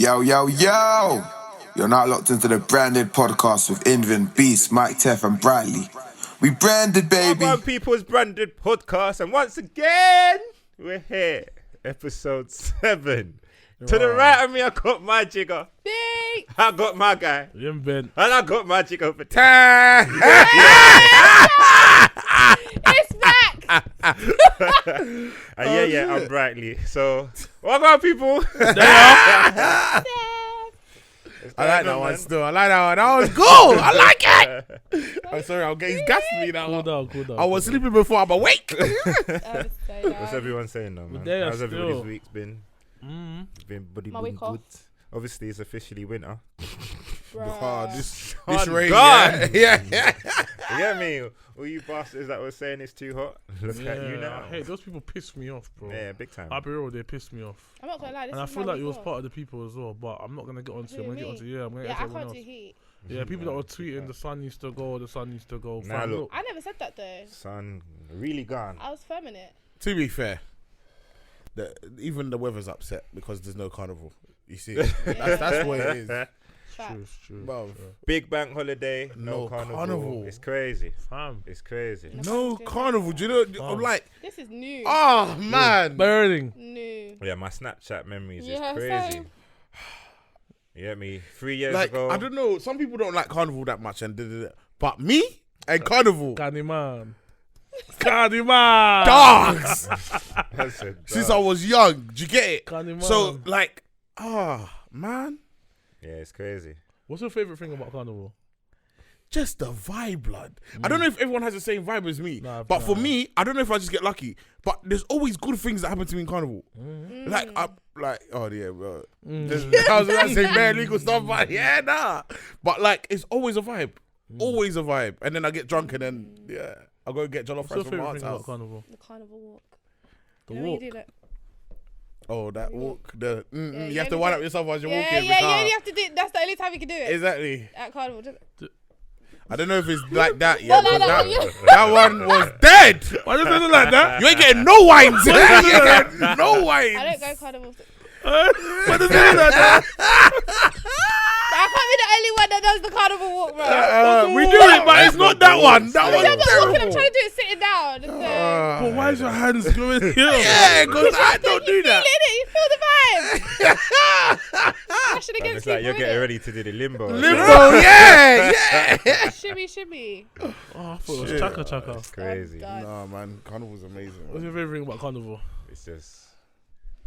Yo, yo, yo! You're now locked into the branded podcast with Invin, Beatz, Mike, Teff, and Bradley. We branded, baby. Welcome, people's branded podcast, and once again, we're here, episode 7. Wow. To the right of me, I got my jigger. Beatz. I got my guy. Invin. And I got my jigger for time. It's back. I'm Brightly. So, welcome, people. I like that one still. I like that one. That was cool. I like it. I'm sorry, he's gassed me now. Cool down. I was sleeping before I'm awake. What's everyone saying now, man? How's everybody's week's been? It's been good. Obviously, it's officially winter. This rain. Yeah. You get me? All you bastards that were saying it's too hot, look at you now. Hey, those people pissed me off, bro. Yeah, big time. I'll be real, they pissed me off. I'm not gonna lie. And I feel like you was part of the people as well, but I'm not gonna get onto it. I'm gonna get onto I'm gonna get I everyone can't else. do heat. Yeah, people that were tweeting the sun needs to go, the sun needs to go. Nah, look. I never said that though. Sun really gone. I was firm in it. To be fair, even the weather's upset because there's no carnival. You see, that's what it is. True. Well, Big bank holiday, no carnival. It's crazy. Fam. It's crazy. No carnival. Do you know? I'm like, this is new. oh man, Burning. New. Yeah, my Snapchat memories is Yeah, crazy. same. You get me? 3 years like ago. I don't know. Some people don't like carnival that much, but me and carnival, Candyman. dogs. That's it, Since I was young, do you get it? Candyman. So like, man, yeah, it's crazy. What's your favourite thing about Carnival? just the vibe, blood. I don't know if everyone has the same vibe as me, but for me, I don't know if I just get lucky. But there's always good things that happen to me in carnival. Oh yeah, bro. I was about to say bare legal stuff, but yeah, nah. But like, it's always a vibe, always a vibe. And then I get drunk, and then I go get jollof rice from my aunt's house. Carnival? The carnival walk. The You know walk. when you do that? Oh, that walk. The Yeah, you have to wind up yourself as you're walking. Yeah, in the car. you have to do. That's the only time you can do it. Exactly. At carnival. I don't know if it's like that yet. No, That one was dead. Why does it look like that? You ain't getting no wines. No wines. I don't go carnival. Why does it look like that? I can't be the only one that does the carnival walk, bro. We do it, but it's not that one. That I'm one's not walking. I'm terrible. trying to do it sitting down. But why is your hands going here? Yeah, because I don't do that. You feel the vibe. Smashing And against it's like you're people, getting innit? ready to do the limbo. Limbo, yeah. Shimmy. Oh, I thought it was Shit. chaka. It's crazy. done. Nah, man, carnival's amazing. What's your favourite thing about Carnival? It's just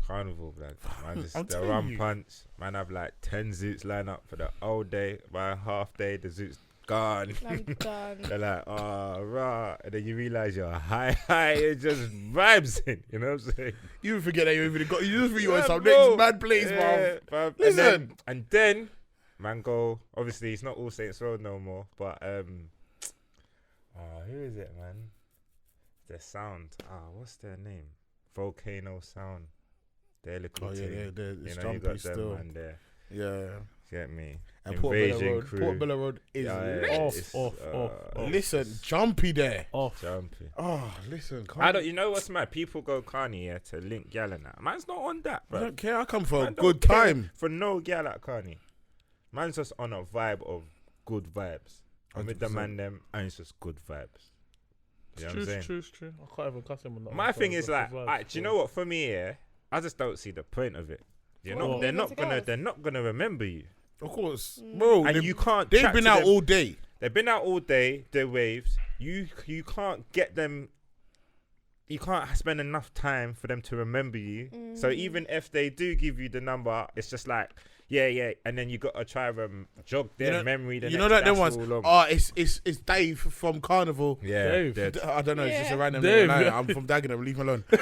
carnival, blood. Man, just I'm the telling rum you. punch. Man, have like 10 zoots line up for the whole day. By half day, the zoots gone. I'm done. They're like, oh, rah. And then you realize you're high. It just vibes in. You know what I'm saying? You forget that you even got. You just think you were some bro. next mad place, bro. Bruv. Listen. And then, man, go. Obviously, it's not All Saints Road no more. But, who is it, man? Their sound. What's their name? Volcano Sound. Their little team. It's you jumpy got them, still. man, there. Yeah. Get me? And Invasion Crew. Portobello Road is lit. Off. Listen, jumpy there. Off. Jumpy. Oh, listen. You know what's mad? People go Carney to link gal and that. Man's not on that, I bro. don't care. I come for a Man don't good care time. for no gal at Carney. Man's just on a vibe of good vibes. I'm with the 100%. man them, and it's just good vibes. You know what I'm saying? True. I can't even cuss him on that. My thing is like, do you know what? For me, I just don't see the point of it. Well, They're leave it to not gonna remember you, Of course, bro. and you can't. They've chat been to out them. all day. They've been out all day. They're waved. You can't get them. You can't spend enough time for them to remember you. So even if they do give you the number, it's just like, yeah, and then you got to try to jog their memory. You know that them ones. It's Dave from Carnival. Yeah, Dave. dead. I don't know. It's just a random Dave. name. I'm from Dagenham. Leave me alone. You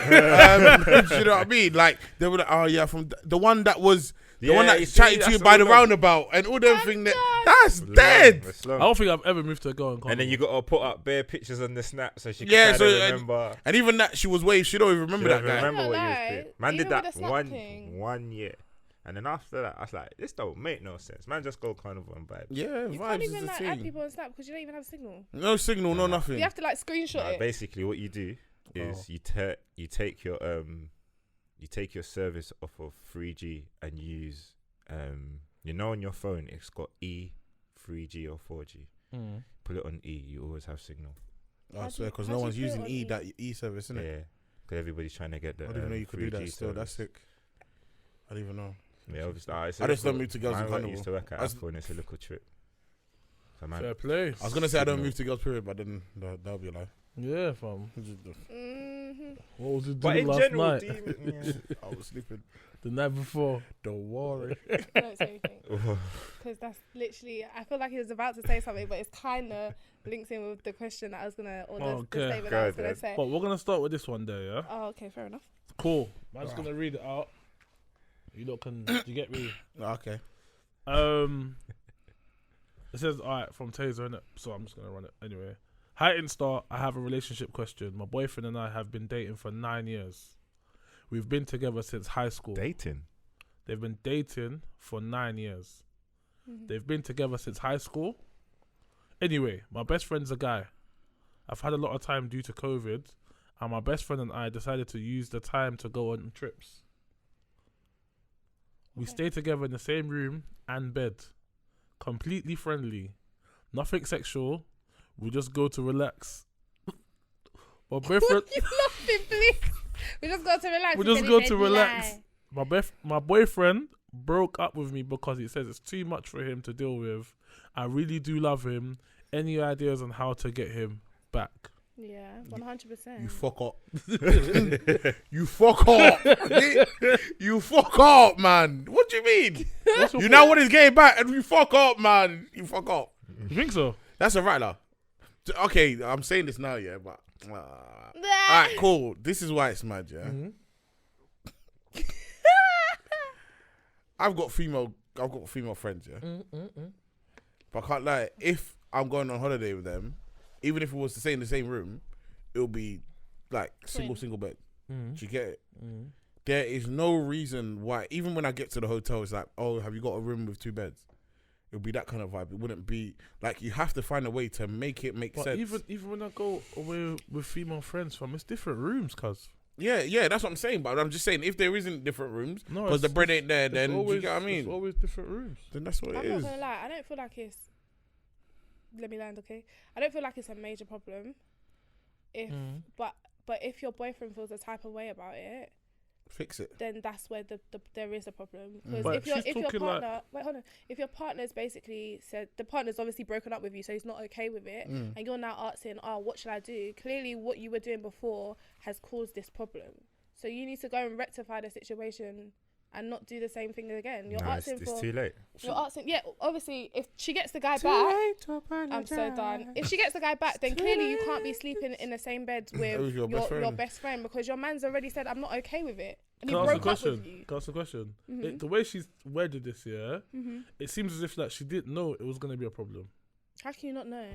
know what I mean? Like they were like, from the one that was. The one that you see, chatted to you that's by all the long. roundabout and all them things that's dead. It's I long. don't think I've ever moved to a girl in Carnival. And then you got to put up bare pictures on the snap so she can Yeah, kind of so remember. And even that she was waved, she don't even She remember don't that guy. remember what you was Lie. doing. Man did Even that with the snap thing. one year. And then after that, I was like, this don't make no sense. Man, just go carnival and vibe. Yeah, You vibes can't is even the like add thing. people on Snap because you don't even have a signal. No signal, no nothing. You have to like screenshot Nah, it. basically, what you do is you take your service off of 3G and use You know, on your phone, it's got E, 3G or 4G. Put it on E, you always have signal. I swear, because no one's using that E service, isn't it? Yeah, because everybody's trying to get the. I didn't know you could do that 3G still. That's service. sick. I didn't even know. Yeah, obviously. I just don't move to girls in I Carnival. used to work at Apple and it's a little trip. So man, Fair play. I was gonna say I don't move to girls, period, but then that'll be a lie. Yeah, fam. What was it but doing in last general, night? I was sleeping. The night before. Don't worry. Don't say anything. Because that's literally, I feel like he was about to say something, but it's kind of links in with the question that I was going to, or the statement that I was going to say. But we're going to start with this one there, yeah? Oh, okay, fair enough. Cool. I'm just going to read it out. You lot can, you get me? Okay. It says, alright, from Taser, innit? So I'm just going to run it anyway. Hi, Insta. I have a relationship question. My boyfriend and I have been dating for 9 years. We've been together since high school. Dating? They've been dating for 9 years. They've been together since high school. Anyway, my best friend's a guy. I've had a lot of time due to COVID, and my best friend and I decided to use the time to go on trips. We stay together in the same room and bed. Completely friendly. Nothing sexual. We just go to relax. My boyfriend... You laughing, please? We just go to relax. We just go to relax. My boyfriend broke up with me because he says it's too much for him to deal with. I really do love him. Any ideas on how to get him back? Yeah, 100%. You fuck up. You fuck up. You fuck up, man. What do you mean? You know what he's getting back and you fuck up, man. You fuck up. You think so? That's a rattler. Okay, I'm saying this now, yeah, but... Alright, cool. This is why it's mad, yeah? I've got female friends, yeah? But I can't lie, if I'm going on holiday with them, even if it was to stay in the same room, it'll be like single bed. Do you get it? There is no reason why, even when I get to the hotel, it's like, oh, have you got a room with 2 beds? It'll be that kind of vibe. It wouldn't be like, you have to find a way to make it make sense. Even when I go away with female friends, it's different rooms, cuz. Yeah, that's what I'm saying. But I'm just saying, if there isn't different rooms, because the bread ain't there, then always, do you get what I mean? It's always different rooms. Then that's what it is. I'm not gonna lie. I don't feel like it's. Let me land, okay? I don't feel like it's a major problem. If but if your boyfriend feels a type of way about it, fix it. Then that's where there is a problem. Because if your partner, wait, hold on. If your partner's basically said, the partner's obviously broken up with you, so he's not okay with it, and you're now asking, oh, what should I do? Clearly, what you were doing before has caused this problem. So you need to go and rectify the situation and not do the same thing again. You're asking it's too late. You're asking, yeah. Obviously, if she gets the guy back, I'm so done. If she gets the guy back, then clearly you can't be sleeping in the same bed with your best friend, because your man's already said, I'm not okay with it, and he broke up with you. Can I ask a question? The way she's worded this, it seems as if that she didn't know it was going to be a problem. How can you not know?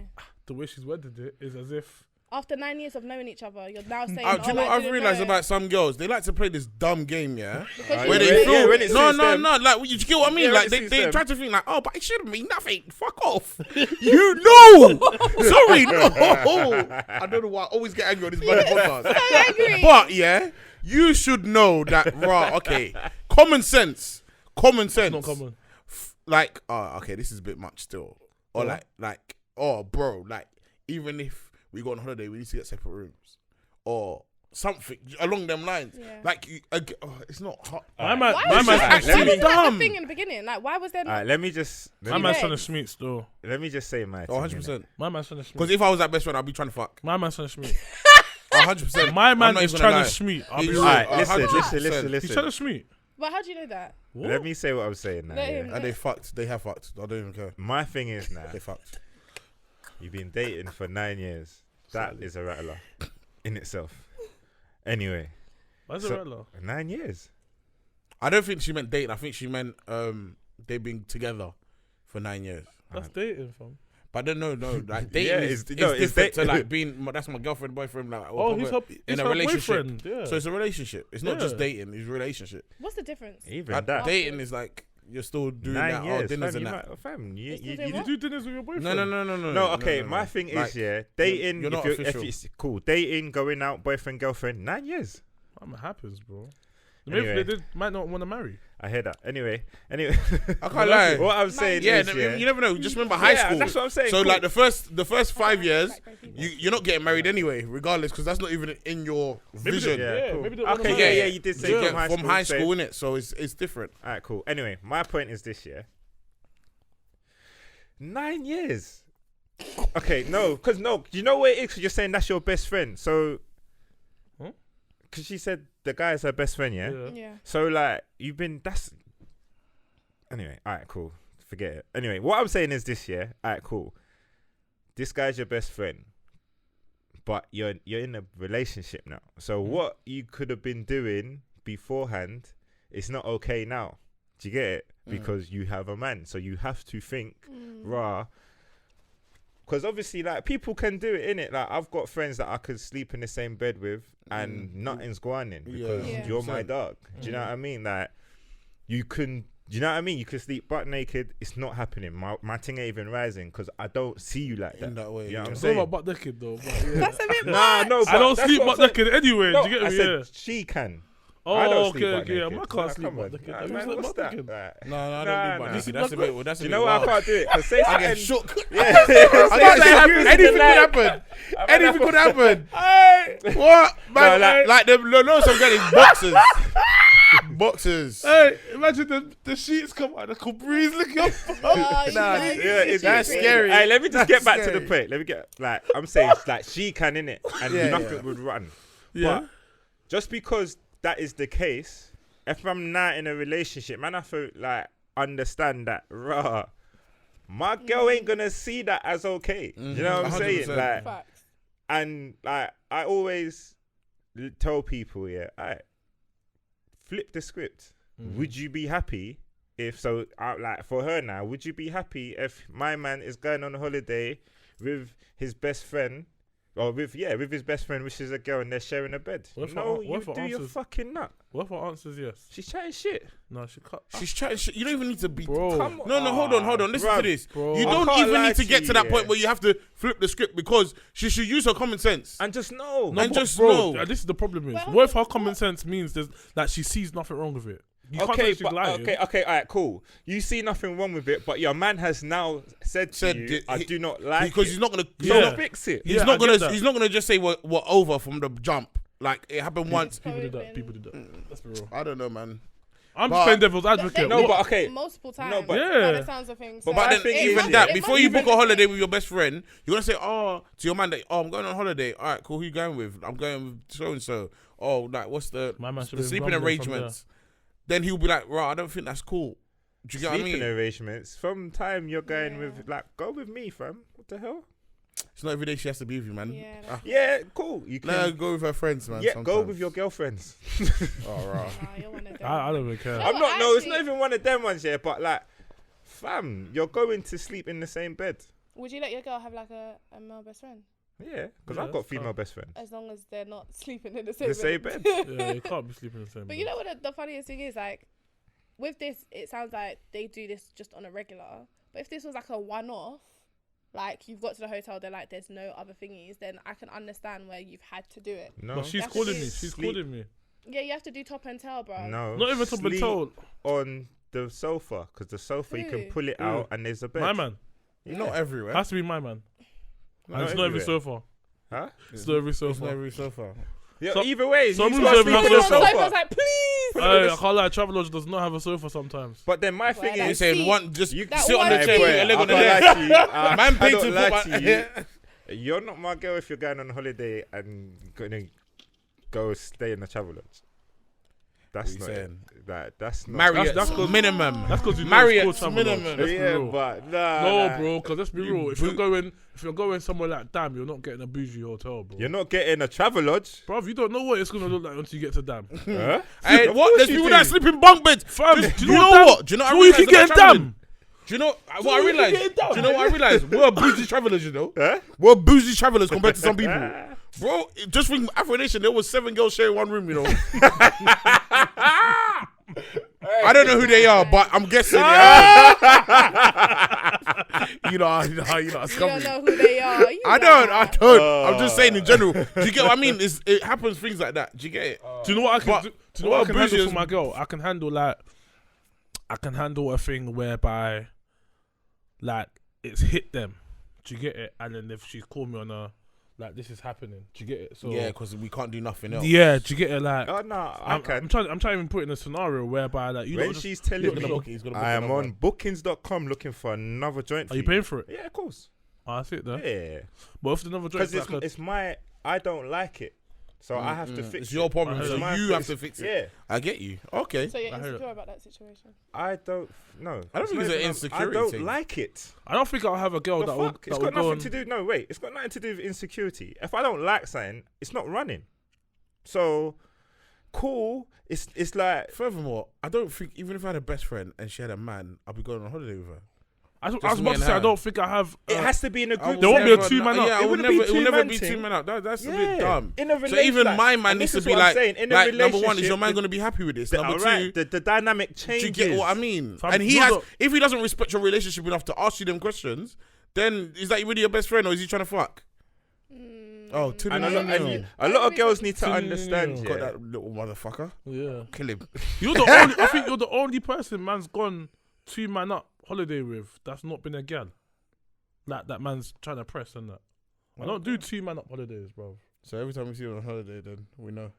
The way she's worded it is as if, after 9 years of knowing each other, you're now saying, do you know what I've realised about some girls? They like to play this dumb game, yeah? Where they feel, no, like, you get what I mean? Like, they try to think like, oh, but it shouldn't mean nothing. Fuck off. You know. Sorry, no. I don't know why I always get angry on this bloody podcast. So angry. But, yeah, you should know that, okay, common sense. it's not common. Like, okay, this is a bit much still. Or like, oh, bro, like, even if we go on holiday, we need to get separate rooms, or something along them lines. Yeah. Like, it's not hot. My man's actually dumb. Thing in the beginning, like, why was there? Let me just. My man's trying to schmeat still. Let me just say my. 100%. My man's trying to schmeat. Because if I was that best friend, I'd be trying to fuck. My man's trying to schmeat. 100%. My man is trying to schmeat. I'll be right. Listen. Listen. He's trying to schmeat. But how do you know that? What? Let me say what I'm saying now. And they fucked. They have fucked. I don't even care. My thing is now. They fucked. You've been dating for 9 years. That is a rattler in itself. Anyway. Why's a rattler? 9 years. I don't think she meant dating. I think she meant they've been together for 9 years. That's dating, fam. But no. Like, dating is different to like being. That's my girlfriend, boyfriend. Like, he's in a her relationship. boyfriend. Yeah. So it's a relationship. It's not just dating. It's a relationship. What's the difference? Even that. Dating is like, you're still doing 9 years. dinners and that. You do dinners with your boyfriend? No. No, okay. My thing is, dating. You're not if it's cool, dating, going out, boyfriend, girlfriend, 9 years. What happens, bro? Maybe Anyway. they might not want to marry. I hear that. Anyway, I can't lie. what I'm saying Yeah, is, you never know. Just remember high school. that's what I'm saying. So cool. like the first 5 years, you're not getting married anyway, regardless, because that's not even in your vision. cool. maybe they wanna Okay, marry. yeah, you did say Yeah, from high school, innit? So it's different. All right, cool. Anyway, my point is this, yeah. 9 years. Okay, no, because you know what it is? 'Cause you're saying that's your best friend. So, because she said the guy is her best friend, yeah? Yeah. So, like, anyway, all right, cool. Forget it. Anyway, what I'm saying is this, yeah? All right, cool. This guy's your best friend, but you're in a relationship now. So what you could have been doing beforehand is not okay now. Do you get it? Because you have a man. So you have to think, rah. Because obviously, like, people can do it, innit? Like, I've got friends that I could sleep in the same bed with and nothing's going in because you're my dog. Do you know what I mean? Like, you can... Do you know what I mean? You can sleep butt naked. It's not happening. My thing ain't even rising because I don't see you like that. In that way, You know what I'm It's saying? not about butt naked though. But yeah. That's a bit Nah, no, but I don't that's sleep what butt I'm naked anyway. saying. Do you get No, me? I said Yeah. she can. Oh, I don't sleep okay, butt okay. naked. I can't Nah, sleep come butt on. naked. Nah, I man, sleep what's butt that? naked. Right. No, I don't Nah, do butt nah. naked. That's a bit. That's a You bit know why I wild. can't do it? Because say I something. get shook. Yeah. Anything could happen. Anything could happen. What? Man, like them. No, some guys is boxers. Boxers. Hey, imagine the sheets come out. The breeze look up. That's scary. Hey, let me just get That's back to the scary. point. Let me get I'm saying like she can in it, and nothing would run. Yeah. But just because that is the case, if I'm not in a relationship, man, I feel like understand that raw. My girl ain't gonna see that as okay. You know what I'm saying? 100%. Like, Facts. and like I always tell people, I flip the script. Would you be happy if like for her now? Would you be happy if my man is going on a holiday with his best friend, or with his best friend, which is a girl, and they're sharing a bed? What if No, her- you what if her do your answers- fucking nut. What if our answer is yes? She's chatting shit. No, she can't. She's trying. You don't even need to be. Bro. Come on. No, hold on. Listen Bruv, to this. bro. You I don't can't even lie need to to get you, to that yeah. point where you have to flip the script, because she should use her common sense. And just know. No, And but just bro, know. this is the problem is, Well, what if her common sense means that she sees nothing wrong with it? You can't Okay, say she's but lying. okay, all right, cool. You see nothing wrong with it, but your man has now said you, I do not like because it. he's not gonna. So fix it. Yeah, I get that. He's not gonna just say we're over from the jump. Like it happened once. People did that. Let's be real. I don't know, man. I'm But- just playing devil's advocate. No, What- but okay. Multiple times. No, but- Yeah. By the sounds of things. But So But my then thing even is, that, yeah, before you book a holiday with your best friend, you're gonna say, to your man that, I'm going on holiday. All right, cool. Who you going with? I'm going with so and so. Oh, like what's the My man should the be sleeping rumbling from arrangements? Then he'll be like, right, I don't think that's cool. Do you get what I Sleeping mean? arrangements. From time you're going Yeah. with, like, go with me, fam. What the hell? It's not every day she has to be with you, man. Yeah, Ah. Yeah, cool. You can. Let her go with her friends, man. Yeah, go sometimes. with your girlfriends. Oh, right. you're one of them. I don't even care. No, I'm not. No, it's not actually- even one of them ones, yeah. But like, fam, you're going to sleep in the same bed. Would you let your girl have like a male best friend? Yeah, because Yeah, I've got that's female calm. best friends. As long as they're not sleeping in the same The same bed. Yeah, you can't be sleeping in the same But bed. you know what the funniest thing is? Like, with this, it sounds like they do this just on a regular. But if this was like a one-off, like you've got to the hotel, they're like, there's no other thingies, then I can understand where you've had to do it. No, But she's That's calling it. me. She's Sleep. calling me. Yeah, you have to do top and tail, bro. no. Not even top and sleep toe. on the sofa, because the sofa you can Who? pull it out and there's a bed. My man. Yeah. Not everywhere. Has to be my man. Not And it's not every everywhere. sofa. Huh? It's not every It's not sofa. every sofa. Yeah, So- either way, some he's rooms got to don't even sleep have on the sofa. I sofa. was like, please. I can't lie, Travelodge does not have a sofa sometimes. But then my thing Well, You're is, saying See, one, just you that sit on the one chair, thing- put your leg I on the can't desk. lie to you. Man I paid don't to lie put to my- you. You're not my girl if you're going on holiday and gonna go stay in the travel lodge. That's What not you it. saying? That's not. Marriott's That's 'cause- minimum. That's because you know Marriott's it's called Travelodge. minimum. Let's be Yeah, real. but No, bro, because let's be You real. If you're going somewhere like Dam, you're not getting a bougie hotel, bro. You're not getting a travel lodge. Bro, you don't know what it's gonna look like until you get to Dam. Huh? Hey, Of what? course There's you people do. that sleep in bunk beds. Fam, Just- do you you know know what? Do you know what I So you can realised get about in travelling? Dam. Do you know what I you can realized? get it done. Do you know what I realized? We're bougie travelers, you know. Huh? We're bougie travelers compared to some people. Bro, just think Afro Nation, there was 7 girls sharing one room, you know. I don't know who they are, but I'm guessing. You know, You don't know who they are. I don't. I'm just saying in general. Do you get what I mean? It happens things like that. Do you get it? Do you know what I can do? Do you know what I can handle Bougie for my girl? I can handle a thing whereby, like, it's hit them. Do you get it? And then if she's called me on a, like, this is happening. Do you get it? So Yeah, because we can't do nothing else. yeah, do you get it? Like, Oh no, I'm trying to even put in a scenario whereby, like, you when know, she's telling me, I am on bookings.com looking for another joint. Are you paying for it? Yeah, of course. Oh, that's it, though. Yeah, But if another joint, because it's my. I don't like it, so I have to fix It's it. your problem, I so heard you have to fix it. Yeah, I get you. Okay. So you're I heard insecure about that situation? I don't. No, I don't think it's an insecurity I don't thing. like it. I don't think I'll have a girl The that will. fuck? It's That will got go nothing on. to do. No, wait. It's got nothing to do with insecurity. If I don't like something, it's not running. So, cool. It's like. Furthermore, I don't think even if I had a best friend and she had a man, I'll be going on holiday with her. I was Just about me to and say, I her. don't think I have. It has to be in a group. There won't be a Never- two-man up. Yeah, It it will wouldn't never. be It will never two-man be thing. 2 men up. That's a Yeah. bit dumb. In a So even relationship, my man and needs this to is be what I'm like, saying, in a like number one, is relationship, your man going to be happy with this? Number Alright, two, the dynamic do changes. you get what I mean? Fam, And he you're has, not- if he doesn't respect your relationship enough to ask you them questions, then is that really your best friend or is he trying to fuck? Oh, to And the a lot of girls need to Yeah. understand. got Yeah. that little motherfucker. Yeah. Kill him. You're the only. I think you're the only person man's gone 2-man up holiday with. That's not been a gal. Like that man's trying to press and that. I don't do 2-man up holidays, bro. So every time we see you on holiday, then we know.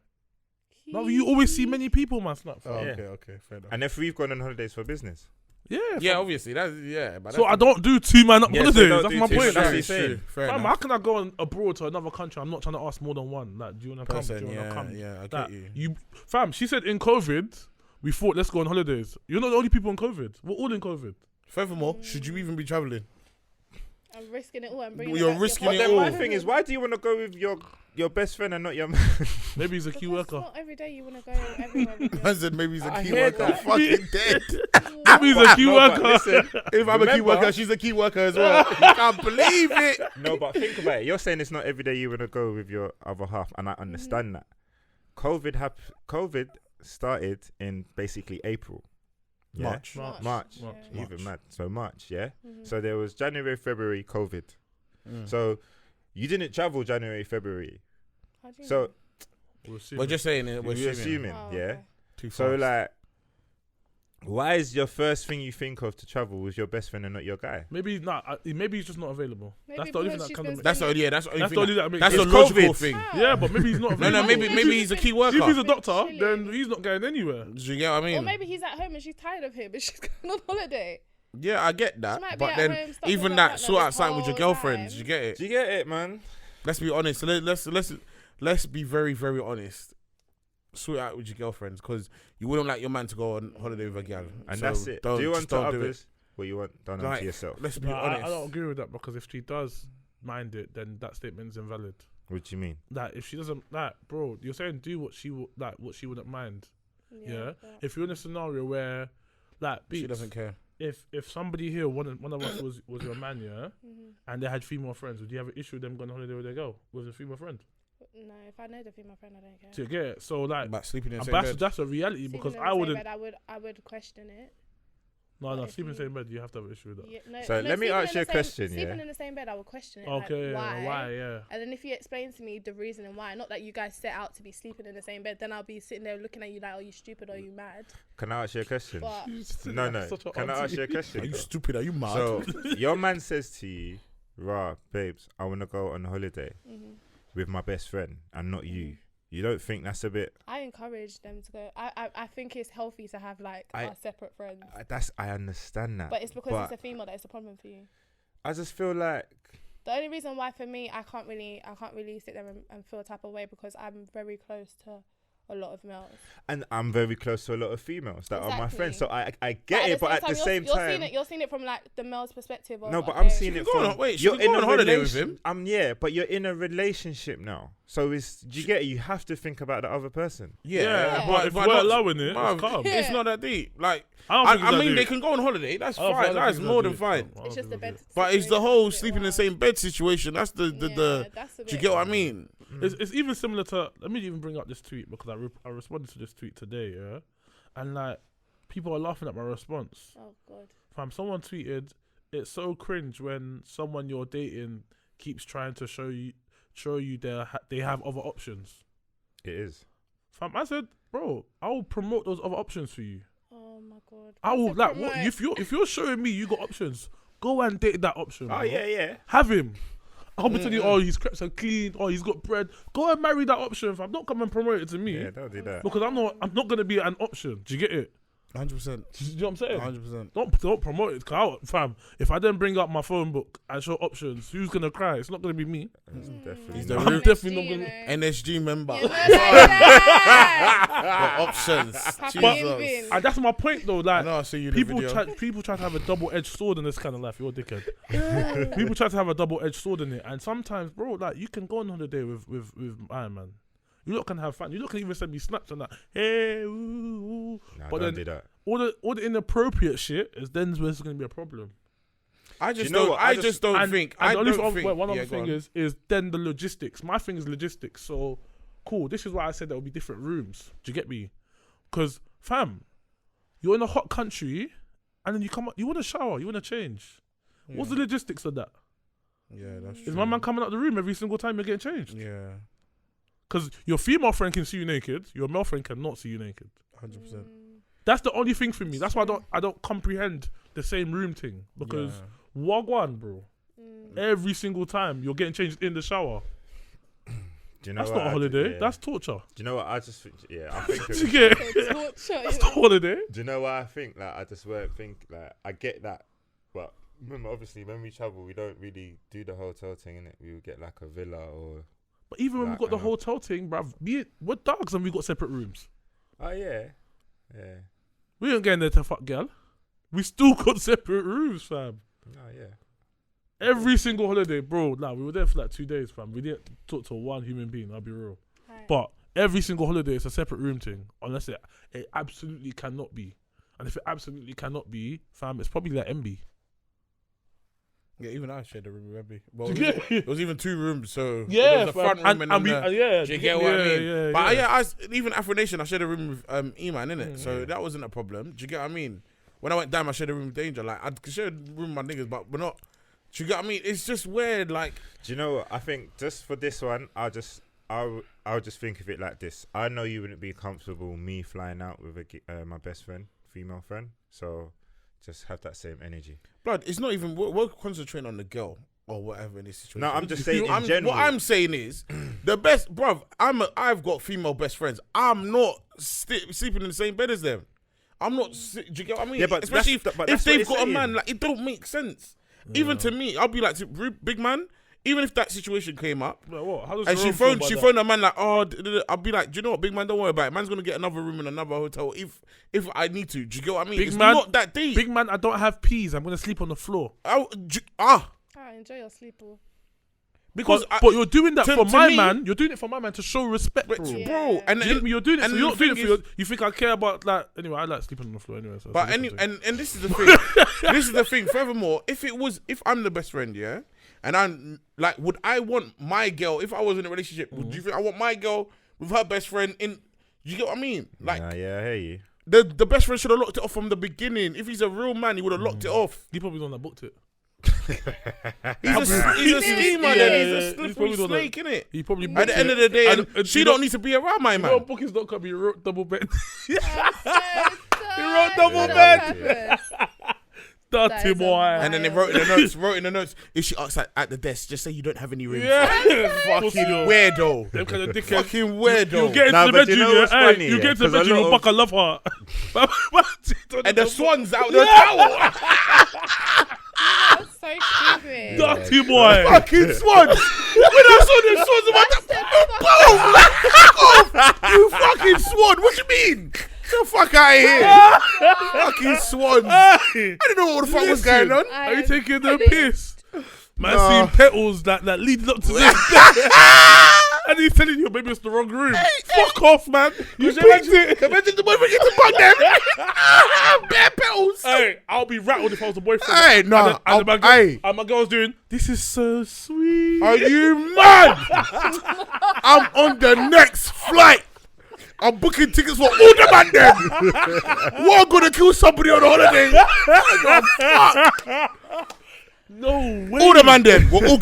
No, you always see many people, man. Snap. Oh, Yeah. okay, fair enough. And if we've gone on holidays for business, Yeah. Yeah, fam. obviously that's But So I don't do 2-man up Yeah, so holidays. don't That's do my two- point. that's what Like, he's saying. Fair fam, enough. how can I go on abroad to another country? I'm not trying to ask more than one. Like, do you want to come? Do Person, you want to come? yeah, I Like, get you. fam, she said in COVID, we thought let's go on holidays. You're not the only people in COVID. We're all in COVID. Furthermore, should you even be traveling? I'm risking it all. I'm bringing You're it back to risking your it but all. then my thing is, why do you want to go with your best friend and not your man? Maybe he's a key Because worker. not every day you want to go everywhere. with Man them. said maybe he's a I key hear worker. I'm that. fucking dead. Maybe he's a key No, but worker. listen, If I'm a key remember- worker, she's a key worker as well. I can't believe it. No, but think about it. You're saying it's not every day you want to go with your other half, and I understand that. COVID started in basically April. Yeah? March. March. Yeah. Even mad. So March, yeah? Mhm. So there was January, February, COVID. So you didn't travel January, February. How do you So know? We're just saying it. We're we're assuming. assuming, Oh, yeah? okay. Too So fast. like, why is your first thing you think of to travel with your best friend and not your guy? Maybe he's not. Maybe he's just not available. Maybe That's the only thing because that she's kind been of. That's the only. Yeah, that's the only That's thing. the only that makes That's sense. the It's logical COVID. thing. How? Yeah, but maybe he's not No, available. maybe he's a key worker. If he's a Been doctor, chilling. then he's not going anywhere. Do you get what I mean? Or maybe he's at home and she's tired of him and she's going on holiday. Yeah, I get She that. might be But at then home stuck even with her that, partner sort out this something with your whole girlfriends. time. You get it? Do you get it, man? Let's be honest. Let's be very, very honest. Sort it out with your girlfriends because you wouldn't like your man to go on holiday with a gal. And So that's it. Don't, Do you want just to don't do it. others what you want done Like, unto yourself? Let's be No, honest. I don't agree with that because if she does mind it, then that statement's invalid. What do you mean? Like if she doesn't, like, bro, you're saying do what she what she wouldn't mind. Yeah. but- If you're in a scenario where, like, She Beatz, doesn't care. if somebody here, one of us was your man, yeah, Mhm. and they had female friends, would you have an issue with them going on holiday with their girl with a female friend? No, if I know the female friend, I don't care. To get it, so like, But sleeping in the and same bed. that's a reality Sleeping because in the I same wouldn't. bed, I would question it. No, But if sleeping in the you- same bed, you have to have an issue with that. Yeah, no, So no, let me sleeping ask in you a the question, Sleeping yeah? in the same bed, I would question it. Okay, like, why? Yeah. And then if you explain to me the reason and why, not that you guys set out to be sleeping in the same bed, then I'll be sitting there looking at you like, are you stupid or are you mad? Can I ask you a question? But No. Such a Can I ask you a Are question? you stupid? Are you mad? So your man says to you, "Rah, babes, I want to go on holiday mhm. with my best friend and not you." You don't think that's a bit? I encourage them to go. I think it's healthy to have like our separate friends. I understand that. But it's because but it's a female that it's a problem for you. I just feel like The only reason why for me I can't really sit there and feel a type of way because I'm very close to a lot of males. and I'm very close to a lot of females that are my Exactly. friends, so I get it. But at the same time, you're seeing it from like the male's perspective. Of, no, but okay, I'm seeing She it can go from on- wait, she you're can go in on a holiday with relation- him. Yeah, but you're in a relationship now, so do you get it? You have to think about the other person. Yeah, but if we're allowing it, bruv, it's calm. it's not that deep. Like, I don't think it's I that mean, deep. they can go on holiday. That's I don't fine. think That's it's more that than deep. fine. I don't It's just think the it's bed. But it's the situation whole that's a bit sleeping in the wild. same bed situation. That's the. Yeah, that's a Do you bit- get what I mean? It's even similar to. Let me even bring up this tweet because I responded to this tweet today. Yeah, and like people are laughing at my response. Oh God. Fam, someone tweeted, "It's so cringe when someone you're dating keeps trying to show you they have other options." It is. Fam, I said, bro, I will promote those other options for you. Oh my God. I will What's the like what promote? if you're showing me you got options, go and date that option. Oh bro. yeah. Have him. I'll be telling you, oh, his crepes are clean, oh, he's got bread. Go and marry that option, fam. Don't come and promote it to me. Yeah, don't do that. Because I'm not gonna be an option. Do you get it? 100%. Do you know what I'm saying? 100%. Don't promote it, fam. If I then bring up my phone book and show options, who's gonna cry? It's not gonna be me. It's definitely He's not. the I'm real definitely not gonna. NSG member. You know like that. Got options. Happy Jesus. Invin. And that's my point, though. I Like know I see you in the people video. try to have a double-edged sword in this kind of life. You're a dickhead. People try to have a double-edged sword in it, and sometimes, bro, like you can go on holiday with Iron Man. You lot can have fun. You lot can even send me snaps and that. Hey, ooh. Nah, But don't then do that. all the inappropriate shit is then where it's gonna be a problem. I just You know don't. what? I just don't think. And I the only don't thing, think. one Yeah, other go thing on. is then the logistics. My thing is logistics. So cool. This is why I said there will be different rooms. Do you get me? Because fam, you're in a hot country, and then you come up. You want to shower. You want to change. What's the logistics of that? Yeah, that's true. Is my man coming out the room every single time you're getting changed? Yeah, Because your female friend can see you naked. Your male friend cannot see you naked. 100%. That's the only thing for me. That's why I don't comprehend the same room thing. Because wagwan, bro. Every single time you're getting changed in the shower. Do you know That's what not a I holiday. do? Yeah. That's torture. Do you know what I just think? Yeah, I think. Do you get it? Torture, That's you not a holiday. Do you know what I think? Like, I just think like I get that, but remember, obviously, when we travel, we don't really do the hotel thing, innit? We would get like a villa or. But even when Like, we got the I know. hotel thing, bruv, we're dogs and we got separate rooms. Oh yeah. We ain't getting there to fuck girl. We still got separate rooms, fam. Oh yeah. Every single holiday, bro. Nah, we were there for like 2 days, fam. We didn't talk to one human being, I'll be real. Right. But every single holiday is a separate room thing, unless it absolutely cannot be. And if it absolutely cannot be, fam, it's probably like MB. Yeah, even I shared a room with Rebbe. Well, Do you it get was, it was even 2 rooms, so Yeah, there was a fam. front room and, we, then the, yeah. do you get what I mean? Yeah, But yeah. even Afro Nation, I shared a room with E-Man, innit? So that wasn't a problem. Do you get what I mean? When I went down, I shared a room with Danger. Like, I shared a room with my niggas, but we're not. Do you get what I mean? It's just weird, like. Do you know what? I think just for this one, I'll just think of it like this. I know you wouldn't be comfortable me flying out with my best friend, female friend. So just have that same energy. Blood, it's not even. We're concentrating on the girl or whatever in this situation. No, I'm just saying in I'm, general. What I'm saying is, the best, bruv. I've got female best friends. I'm not sleeping in the same bed as them. I'm not. Do you get what I mean? Yeah, but especially that's- but if that's what they've it's got a saying. man, like it don't make sense. Even to me, I'll be like, big man. Even if that situation came up, Like, what? How does and Jerome she feel about that? phoned a man like, oh, I'll be like, do you know what, big man, don't worry about it. Man's gonna get another room in another hotel if I need to. Do you get what I mean? Big It's man- not that deep. Big man, I don't have peas. I'm gonna sleep on the floor. Enjoy your sleep, bro. Because But you're doing that to- for to my me- man. You're doing it for my man to show respect, bro. Yeah. bro, and Do you get me? You're doing it. and So you're the not doing it thing for is- you think I care about like? Anyway, I like sleeping on the floor anyway. So But it's a any different thing. and this is the thing. This is the thing. Furthermore, if I'm the best friend, yeah, and I'm like, would I want my girl if I was in a relationship? Would you think I want my girl with her best friend in? You get what I mean? Like Nah, yeah, I hear you. the best friend should have locked it off from the beginning. If he's a real man, he would have locked it off. He probably the one that booked it. He's a schemer. Yeah, Then he's yeah, a he's slippery probably the one that- snake, innit? He probably At booked the end it. of the day, And she you don't know- need to be around my You know, man. bookings.com, he wrote double bed. He wrote double bed. That Dirty is a boy. And then they wrote in the notes, if she asks at the desk, just say you don't have any room. Yeah. Fucking weirdo. Them kind of dickheads. Fucking weirdo. You get into Nah, the but you bedroom, know yeah. what's Hey, funny, you yeah? get into the 'Cause a bedroom, lot you of- buck, I love her. And the swan's out the towel. That's so stupid. Dirty boy. Fucking swans. When I saw them swans, I'm like, boom, fuck off. You fucking swan. What you mean? Get the fuck out of here. Fucking swans. I didn't know what the fuck was going on. Are you taking the finished. piss? Man, Nah. seeing petals that lead up to this. And he's telling you, maybe it's the wrong room. Fuck off, man. You picked it. Imagine the boyfriend gets to bug them. Bare petals. Hey, I'll be rattled if I was a boyfriend. Hey, nah. And my Hey. girl's doing, this is so sweet. Are you mad? I'm on the next flight. I'm booking tickets for all the man then. We're gonna kill somebody on holiday. No way. All the man then. We're all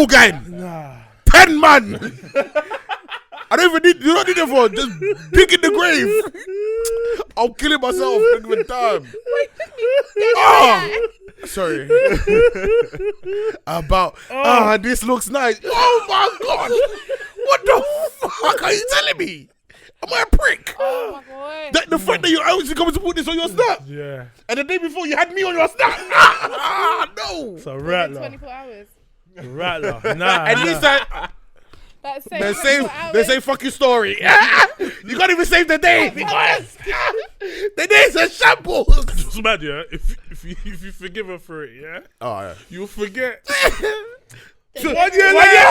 going. Nah. 10 man. I don't even need. You don't need it for. Just dig in the grave. I'm killing myself. Don't give a damn. Sorry. This looks nice. Oh my god. What the fuck are you telling me? Am I a prick? Oh my god. The fact that you're actually coming to put this on your snap. Yeah. And the day before you had me on your snap. No. It's a rattler. 24 hours. Rattler. Nah. At least they say fucking story. You can't even save the day because the day's a shambles. Just mad, yeah. If you forgive her for it, yeah. Oh yeah. You'll forget. 1 year later.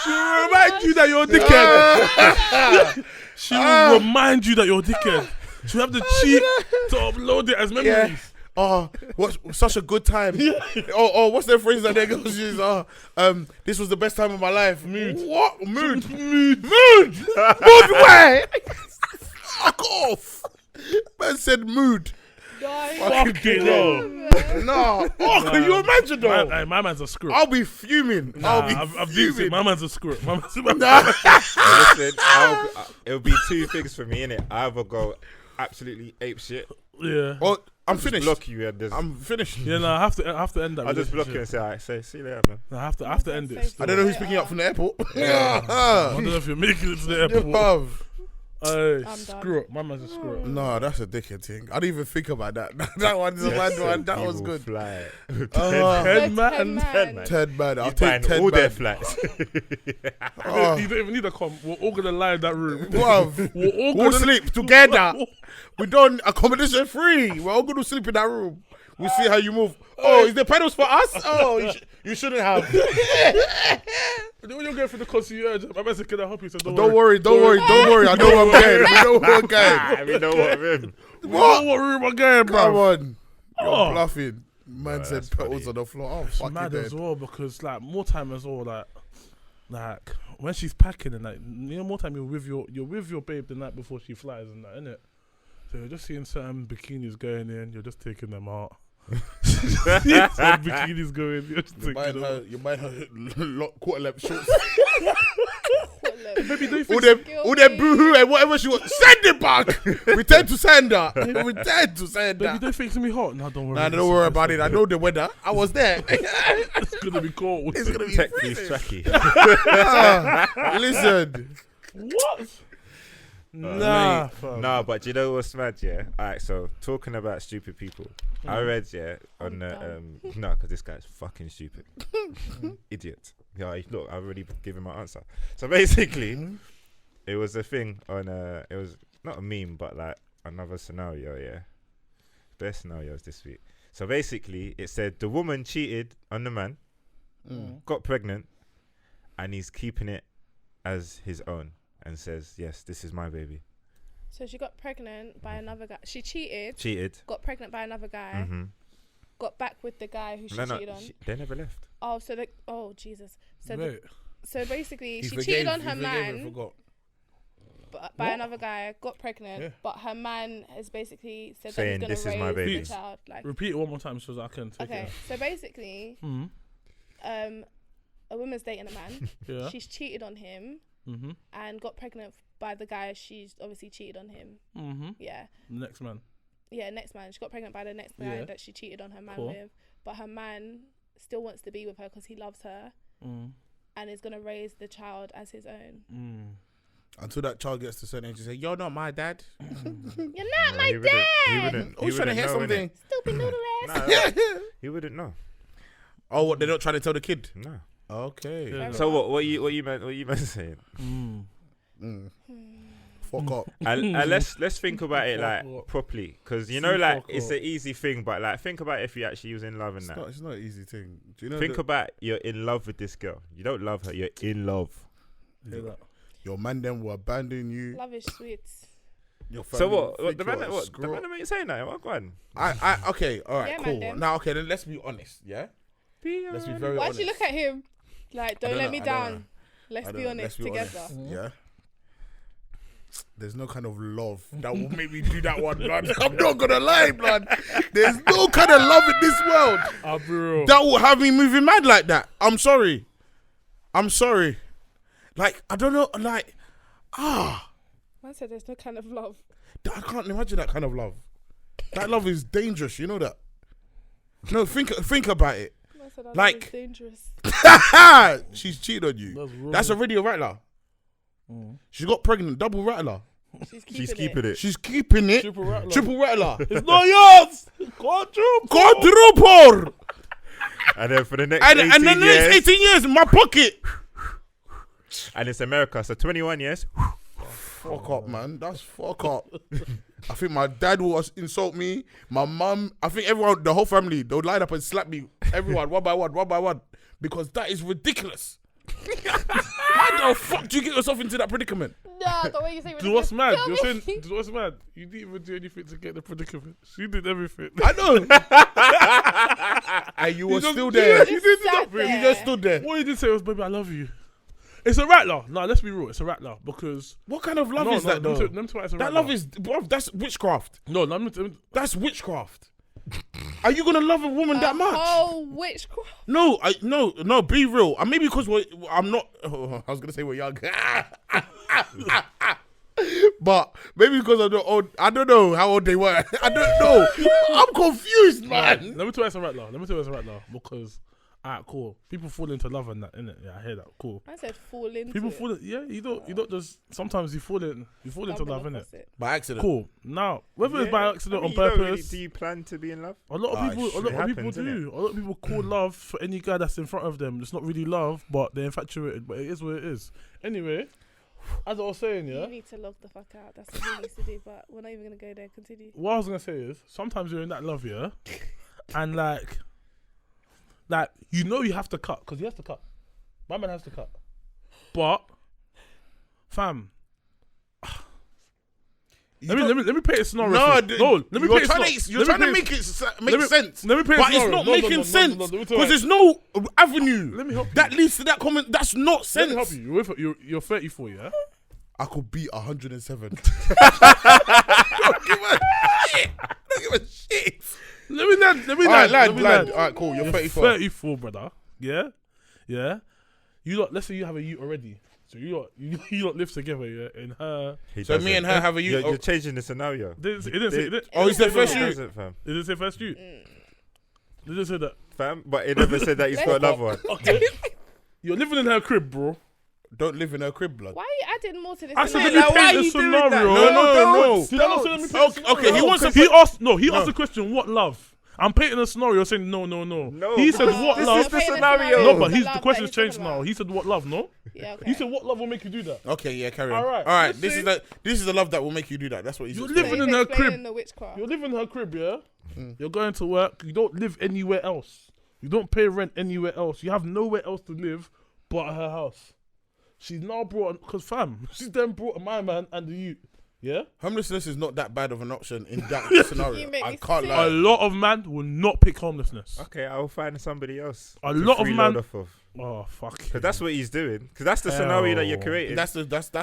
She'll remind you that you're a dickhead. She'll remind you that you're a dickhead. She'll have the cheek to upload it as memories. Yeah. Oh, what such a good time. What's their phrase that they go? She's this was the best time of my life. Mood. What? Mood. Mood where? Fuck off. Man said mood. Fucking hell. No. Oh, can you imagine though? My man's a screw. I'll be fuming. I've used it. My man's a screw. Listen, it'll be two things for me, innit? I either go absolutely ape shit. Yeah. Well, I'm finished. Block you and I'm finished. Yeah, no, I have to end that. I'll just block you and say, alright, see you later, man. No, I have to end it. I don't know who's picking you up from the airport. I don't know if you're making it to the airport. Screw up. My man's a screw up. No, that's a dickhead thing. I didn't even think about that. That one's a bad one. That was good. Fly. 10 man. 10 man. I'll You take 10 all man. their flights. You don't even need to come. We're all gonna lie in that room. We'll sleep together. We done accommodation free. We're all gonna sleep in that room. We'll see how you move. Oh, is there pedals for us? Oh, you shouldn't have. When you're going for the concierge, my man said, "Can I help you?" So Don't worry. I know where I'm going. We know where I'm going. We know what room. What room I'm going, bro? Come on. You're bluffing. Man said pedals on the floor. Oh, It's fucking mad dead. as well because like more time as well like when she's packing and like more time you're with your babe the night before she flies and that, innit? So you're just seeing certain bikinis going in, you're just taking them out. Some bikinis going, you're just taking them out. You might have quarter length shorts. Maybe they All think them boohoo and whatever she wants. Send it back. We tend to send her. maybe they think me hot. No, don't worry. Nah, don't worry about it. I know the weather. I was there. It's gonna be cold. It's gonna be Tech freezing. tracky. Listen. What? Nah, Nah, but do you know what's mad, yeah? Alright, so talking about stupid people, I read, on the no, because this guy's fucking stupid. Idiot. Yeah, look, I've already given my answer. So basically, it was a thing on it was not a meme, but like another scenario, yeah. Best scenarios this week. So basically, it said the woman cheated on the man, got pregnant, and he's keeping it as his own. And says, yes, this is my baby. So she got pregnant by another guy. She cheated. Got pregnant by another guy. Got back with the guy who she cheated on. They never left. Oh, so Jesus. So so basically, He she forgave- cheated on he her forgave and man forgot. by another guy. Got pregnant, but her man has basically said Saying, that he's "This is gonna my raise baby." the child. Like, repeat it one more time so that I can take okay. it. So basically, a woman's dating a man. Yeah. She's cheated on him. And got pregnant by the guy she's obviously cheated on him. Yeah. Next man. Yeah, next man. She got pregnant by the next guy that she cheated on her man with. But her man still wants to be with her because he loves her and is going to raise the child as his own. Until that child gets to a certain age, you say, "You're not my dad." You're not my dad! I was trying to hear something. Stupid noodle ass. He wouldn't know. Oh, what? They're not trying to tell the kid? No. Okay. Yeah. So what you meant saying? Fuck up. And let's think about it like properly, because you know, like it's an easy thing, but like think about if you actually was in love and that. It's not an easy thing. Do you know? Think about you're in love with this girl. You don't love her. You're in love. Your man then will abandon you. Love is sweet. Your So family what? will The think man you're a that screw up. ain't saying that. What? Go on. Okay. All right. Yeah, cool. man, then. Now, okay. Then let's be honest. Yeah. Let's be very Why'd honest. you look at him? Like, don't let me down. Let's be honest. Together. Yeah. There's no kind of love that will make me do that one, blood. I'm not gonna lie, blood. There's no kind of love in this world that will have me moving mad like that. I'm sorry. Like, I don't know, like, Man said there's no kind of love. I can't imagine that kind of love. That love is dangerous, you know that? No, think about it. Man said that like, love is dangerous. She's cheated on you. That's already a rattler. She got pregnant, double rattler. She's keeping it. She's keeping it. Triple rattler. It's not yours. Quadruple. And then for the next and 18 then the years, next 18 years in my pocket. And it's America, so 21 years. Fuck up, man. That's fuck up. I think my dad will insult me. My mum. I think everyone, the whole family, they'll line up and slap me. Everyone, one by one. Because that is ridiculous. How the fuck do you get yourself into that predicament? Nah, the way you say Do what's mad? You're saying, do what's mad? You didn't even do anything to get the predicament. She did everything. I know. And you were still there. You just stood there. What you did say was, baby, I love you. It's a rattler. No, let's be real. It's a rattler because What kind of love is that, though? Let me tell you it's a That rattler. love is, bruv, that's witchcraft. No, let me That's witchcraft. Are you gonna love a woman that much? Oh, witchcraft. No, no. Be real. And maybe because I'm not. I was gonna say we're young, but maybe because I'm not old. I don't know how old they were. I don't know. I'm confused, man. Let me tell you it's a rattler because. Alright, cool. People fall into love and that, innit? Yeah, I hear that. Cool. I said fall into People it. fall in, yeah, you don't just sometimes you fall into love, innit? By accident. Cool. Now, whether it's by accident I mean, or you don't really- purpose, do you plan to be in love? a lot of people it happens, do. A lot of people call love for any guy that's in front of them. It's not really love, but they're infatuated. But it is what it is. Anyway, as I was saying, You yeah. need to love the fuck out. That's what he needs to do. But we're not even gonna go there. Continue. What I was gonna say is sometimes you're in that love, yeah, and like you know you have to cut because he has to cut. My man has to cut, but fam. Let me paint a scenario. Let me paint a scenario. You're trying to make it make sense. Let me paint a but scenario. it's not No, making sense because there's no avenue Let me help you. that leads to that comment. That's not Let sense. me help you. You're 34, yeah. I could be 107. Don't give a shit. Let me land. Land. All right, cool. You're 34. 34, brother. Yeah. You lot. Let's say you have a youth already. So you lot live together, yeah. And her. So me and her have a youth. You're changing the scenario. It didn't say. Oh, he's the first It youth. doesn't, fam. It didn't say first youth. It didn't say that. Fam, but it never said that he's got another one. Okay. You're living in her crib, bro. Don't live in her crib, blood. Why are you adding more to this? I said scenario? let me why paint are a you doing scenario. that? No. Did I not say let me paint a scenario? Okay, he wants to. He asked the question, what love? I'm painting a scenario saying no. He said what this love? is the scenario. No, but The the love question's that he's changed talking now. about. He said what love, no? Yeah, okay. He said what love will make you do that? Okay, yeah, carry on. All right, All right. let's This see. is the love that will make you do that. That's what he's You're saying. living in her crib. The witchcraft. You're living in her crib, yeah? You're going to work. You don't live anywhere else. You don't pay rent anywhere else. You have nowhere else to live but at her house. She's now brought, because fam, she's then brought my man and the youth. Yeah? Homelessness is not that bad of an option in that scenario. You make I me can't sick. lie. A lot of men will not pick homelessness. Okay, I'll find somebody else. A to lot of freeload man- off of. Oh, fuck. Because that's what he's doing. Because that's the scenario that you're Hell. creating. That's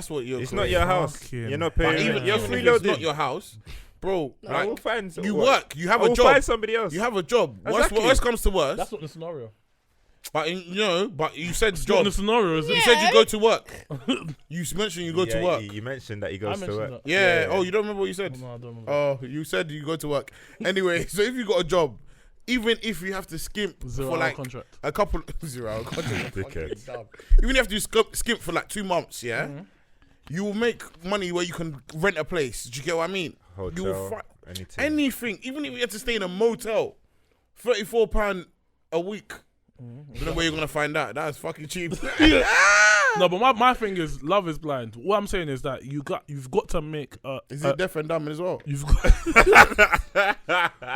what you're. It's not your house. Fucking You're not But paying. even You're if it's freeloading. not your house, bro. No. I Like will find. you what? work, you have I a will job. find somebody else. You have a job. Exactly. Worst comes to worst. That's not the scenario. But but you said It's not job. the scenario, is it? You said you go to work. You mentioned you go to Yeah, work. You mentioned that he I goes to mentioned work. that. Yeah. Oh, you don't remember what you said? No, I don't remember. Oh, you said you go to work. Anyway, so if you got a job, even if you have to skimp 0 for hour like contract. a couple 0 hour contract, Dickhead. fucking dumb. Even if you have to skimp for like 2 months, yeah, you will make money where you can rent a place. Do you get what I mean? You will Hotel. Anything. anything, even if you have to stay in a motel, £34 a week. Don't know where you're gonna find that. That's fucking cheap. No, but my thing is love is blind. What I'm saying is that you've got to make Is it deaf and dumb as well? you've got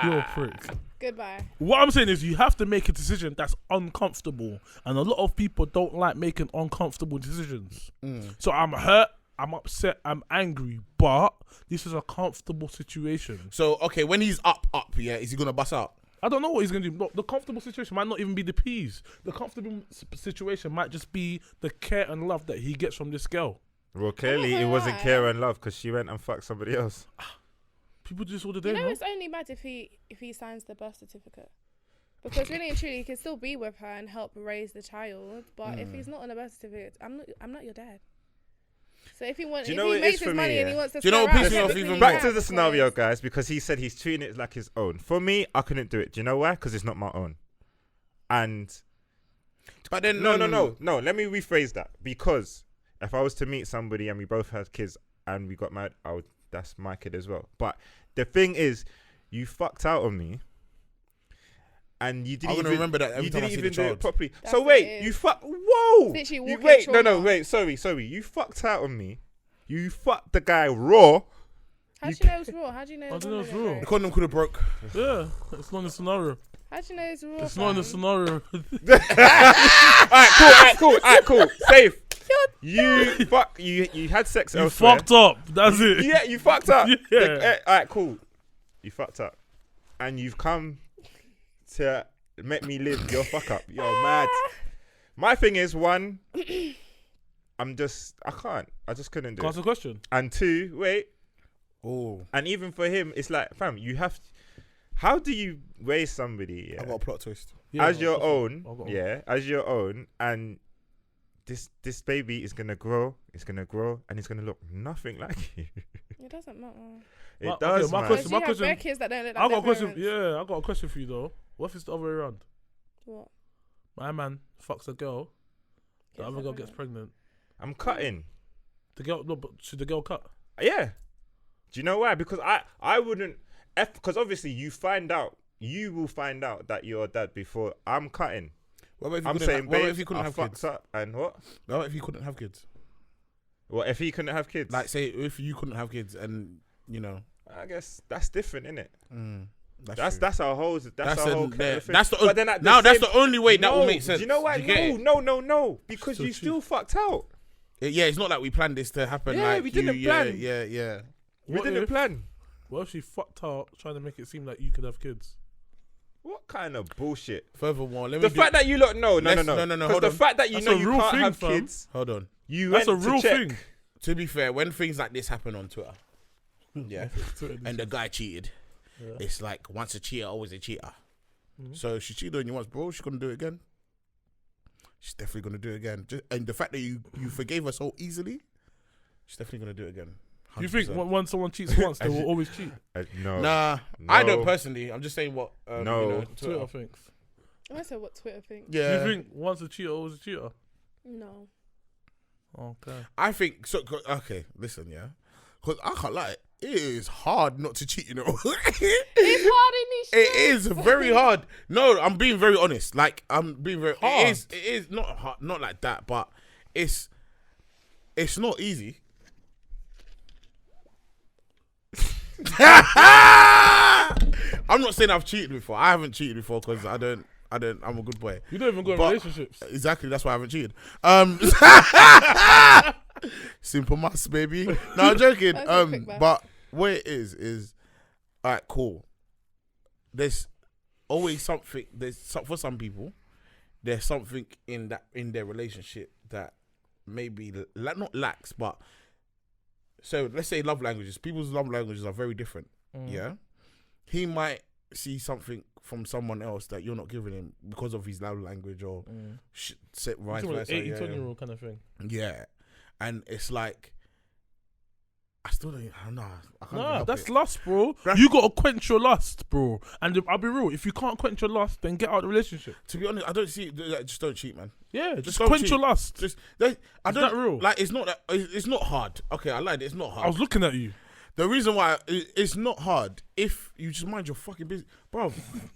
you're a prick. Goodbye. What I'm saying is you have to make a decision that's uncomfortable, and a lot of people don't like making uncomfortable decisions. So I'm hurt, I'm upset, I'm angry, but this is a comfortable situation. So okay, when he's up, yeah, is he gonna bust out? I don't know what he's gonna do. The comfortable situation might not even be the peas. The comfortable situation might just be the care and love that he gets from this girl. Well, clearly it wasn't care and love because she went and fucked somebody else. People do this all the day. You know, it's only mad if he signs the birth certificate, because really and truly he can still be with her and help raise the child. But if he's not on a birth certificate, I'm not your dad. So if he wants, if he makes his money and he wants to, do you know what pisses me off even back to the scenario, guys? Because he said he's treating it like his own. For me, I couldn't do it. Do you know why? Because it's not my own. And but then no. Let me rephrase that. Because if I was to meet somebody and we both had kids and we got married, that's my kid as well. But the thing is, you fucked out on me. And you didn't even remember that every time I see the do child. it properly. That's so wait, you Whoa! Wait. Sorry. You fucked out on me. You fucked the guy raw. How do you know it was raw? How do you know it was raw? The condom could have broke. Yeah, it's not in the scenario. How do you know it's raw? It's not in the scenario. Alright, cool. Safe. You had sex elsewhere. You fucked up. That's it. Yeah, you fucked up. Yeah. Alright, cool. You fucked up. And you've come to make me live your fuck up. You're mad. My thing is, one, I just couldn't do it. Ask a question. And two, wait. Oh. And even for him, it's like, fam, you have to, how do you raise somebody I got a plot twist. as your own, as your own, and this baby is gonna grow, and it's gonna look nothing like you. It doesn't matter. It does. My man. question. Kids that don't look like I got a question. parents. Yeah, I got a question for you though. What if it's the other way around? What? My man fucks a girl, the other girl gets pregnant. I'm cutting. The girl, no, but should the girl cut? Yeah. Do you know why? Because I wouldn't. Because obviously you will find out that you're a dad before I'm cutting. What about if I'm saying, what about if he couldn't have kids? Up and what? What about if he couldn't have kids? What if he couldn't have kids? Like, say if you couldn't have kids, and you know, I guess that's different, innit? That's true. a whole. That's the only way that will make sense. Do you know why? No. Because you still fucked out. Yeah, it's not like we planned this to happen. Yeah, like we didn't plan. Yeah. We didn't plan. What if she fucked out trying to make it seem like you could have kids? What kind of bullshit? Furthermore, the fact that you lot no. Because the fact that you know you can't have kids. Hold on. That's a real thing. To be fair, when things like this happen on Twitter, and the guy cheated, it's like once a cheater, always a cheater. So if she cheated on you once, bro, she's gonna do it again. She's definitely gonna do it again. And the fact that you forgave her so easily, she's definitely gonna do it again. 100%. You think when someone cheats once, they will always cheat? No. Nah, no. I don't personally. I'm just saying what Twitter thinks. I said what Twitter thinks. Yeah. Do you think once a cheater, always a cheater? No. Okay. I think so. Okay, listen, yeah, because I can't lie. It is hard not to cheat, you know. It's hard in these streets. It is very hard. No, I'm being very honest. Like, I'm being very hard. It is not hard, not like that, but it's not easy. I'm not saying I've cheated before. I haven't cheated before because I don't. I'm a good boy. You don't even go in relationships. Exactly. That's why I haven't cheated. Simple maths, baby. No, I'm joking. But what it is alright, cool. There's always something. For some people, there's something in their relationship that maybe not lacks, but so let's say love languages. People's love languages are very different. Yeah, he might see something from someone else that you're not giving him because of his love language or vice versa. 80-20 kind of thing. Yeah, and it's like I still don't. I can't Nah, that's it. lust, bro. You gotta quench your lust, bro. And I'll be real. If you can't quench your lust, then get out of the relationship. To be honest, I don't see. Just don't cheat, man. Yeah, just quench your lust. I don't. That real? Like it's not that. It's not hard. Okay, I lied. It's not hard. I was looking at you. The reason why it's not hard if you just mind your fucking business, bro.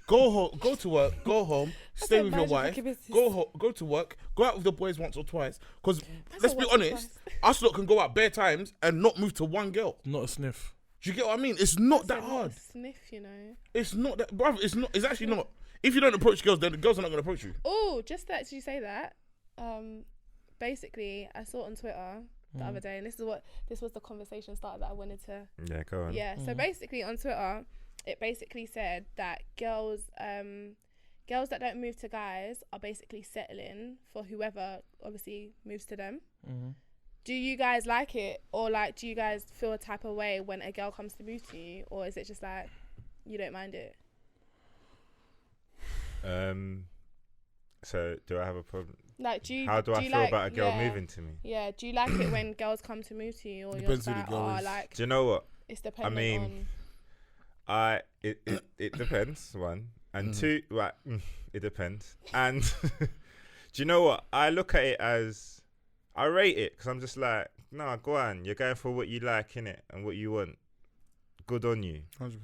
Go home, go to work, go home, stay with your wife, go to work, go out with the boys once or twice. Because let's be honest, us lot can go out bare times and not move to one girl. Not a sniff. Do you get what I mean? It's not that hard. Sniff, you know. It's not that, bro. It's not. It's actually not. If you don't approach girls, then the girls are not going to approach you. Oh, just to actually say that. Basically, I saw it on Twitter the other day, and this was the conversation started that I wanted to. Yeah, go on. Yeah, so basically on Twitter, it basically said that girls that don't move to guys are basically settling for whoever obviously moves to them. Do you guys like it, or like do you guys feel a type of way when a girl comes to move to you, or is it just like you don't mind it? So do I have a problem? Like, how do I feel about a girl moving to me? Yeah, do you like it when girls come to move to you, or Depends you're who like, the girl oh, is. like Do you know what? it's dependent on. It depends, one. And two, right, it depends. And do you know what? I look at it as, I rate it because I'm just like, nah, go on. You're going for what you like, innit? And what you want. Good on you. 100%.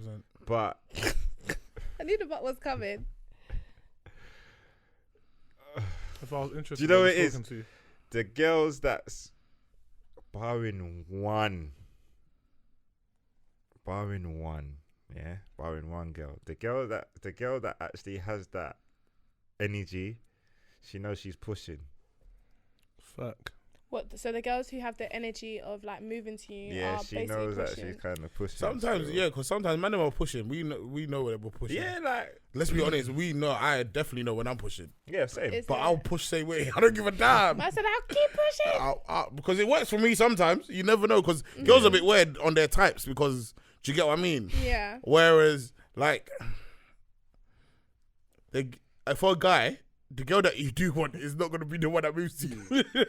But I knew the butt was coming. If I was interested, do you know what I'd it be is? talking to you. The girls that's barring one, yeah, barring one girl. The girl that actually has that energy, she knows she's pushing. Fuck. What? So the girls who have the energy of like moving to you Yeah, are she basically knows that pushing. she's kind of pushing. Sometimes, so. yeah, because sometimes men are pushing. We know when we're pushing. Yeah, like, Let's be honest. We know. I definitely know when I'm pushing. yeah, same. Is But it? I'll push same way. I don't give a damn. I said I'll keep pushing. Because it works for me sometimes. You never know. Because girls are a bit weird on their types. Because do you get what I mean? Yeah. Whereas, like, for a guy, the girl that you do want is not going to be the one that moves to you.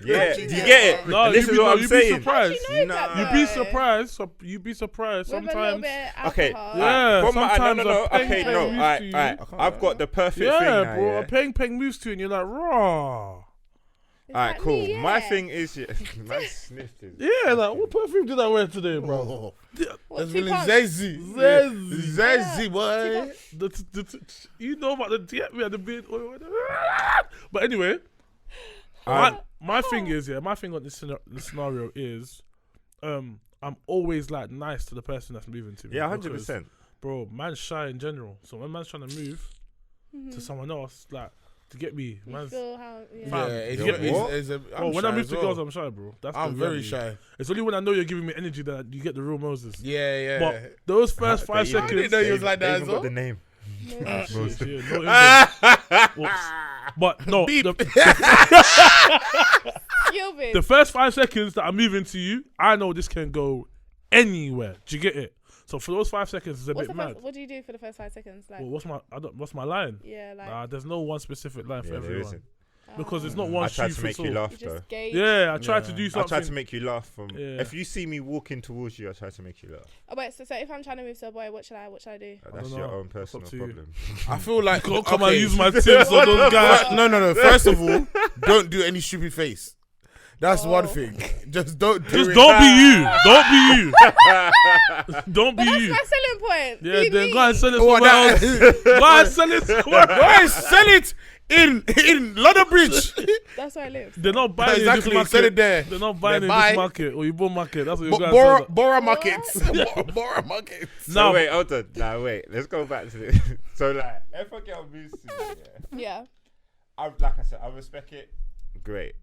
Yeah, do you get it? No, And this you'd is be, what no, I'm you'd saying. be surprised. How do you know that, You'd be though? surprised. You'd be surprised With a little sometimes. bit of Okay. alcohol. Yeah, From my, no, sometimes no. a peng Okay, peng no. moves Alright, to you. alright. I've got the perfect thing Yeah, now. bro. Yeah? A peng peng moves to you, and you're like, raw. Is Alright, that cool. me? My Yeah. thing is, man sniffed it. Yeah, like what perfume did I wear today, bro? Bro. What, That's two really pumps? zazzy. Zazzy. Zazzy, boy. You know about the get me at the bit. But anyway, Alright. my thing is, my thing on this scenario is, I'm always like nice to the person that's moving to me. Yeah, because, 100%. Bro, man's shy in general. So when man's trying to move to someone else, like to get me, You man's. feel how? Yeah, Yeah. it's, Yo, it's, what? it's a, Bro, I'm when shy I move as to well. girls, I'm shy, bro. That's I'm the very reality. shy. It's only when I know you're giving me energy that you get the real Moses. Yeah. But those first 5 I didn't seconds, know you was like that as Even well. got the name. Shit, no Invin. Whoops. But no, Beep. Gilbert. the first 5 seconds that I'm moving to you, I know this can go anywhere. Do you get it? So for those 5 seconds, it's a bit mad. What do you do for the first 5 seconds? Like, Well, what's my line? yeah, like Nah, there's no one specific line for Yeah, there everyone isn't. because it's not one I tried shoe to make fits you all. laugh you though. just gauge. Yeah, I tried to Yeah. do I something. tried to make you laugh. Yeah. If you see me walking towards you, I try to make you laugh. Oh, wait, so if I'm trying to move to a boy, what should I do? That's don't your know. own That's up personal to you. problem. I feel like Don't come and okay. use my tips on those guys. No. First of all, don't do any stupid face. That's one Oh. thing. Just don't do Just it. don't be you. Don't be you. Don't be But that's you. my selling point. Yeah, Be then me. go and sell it What, somewhere that- else. Go and sell it somewhere else. Why sell it in London Bridge? That's where I live. They're not buying in Exactly, this sell market. it there. They're not buying They in buy- this market or Igbo market. That's what you guys sell. Bora markets. Bora markets. So Now, wait, hold on. Now wait, let's go back to this. So like, if a girl moves to me, Yeah. like I said, I respect it. Great,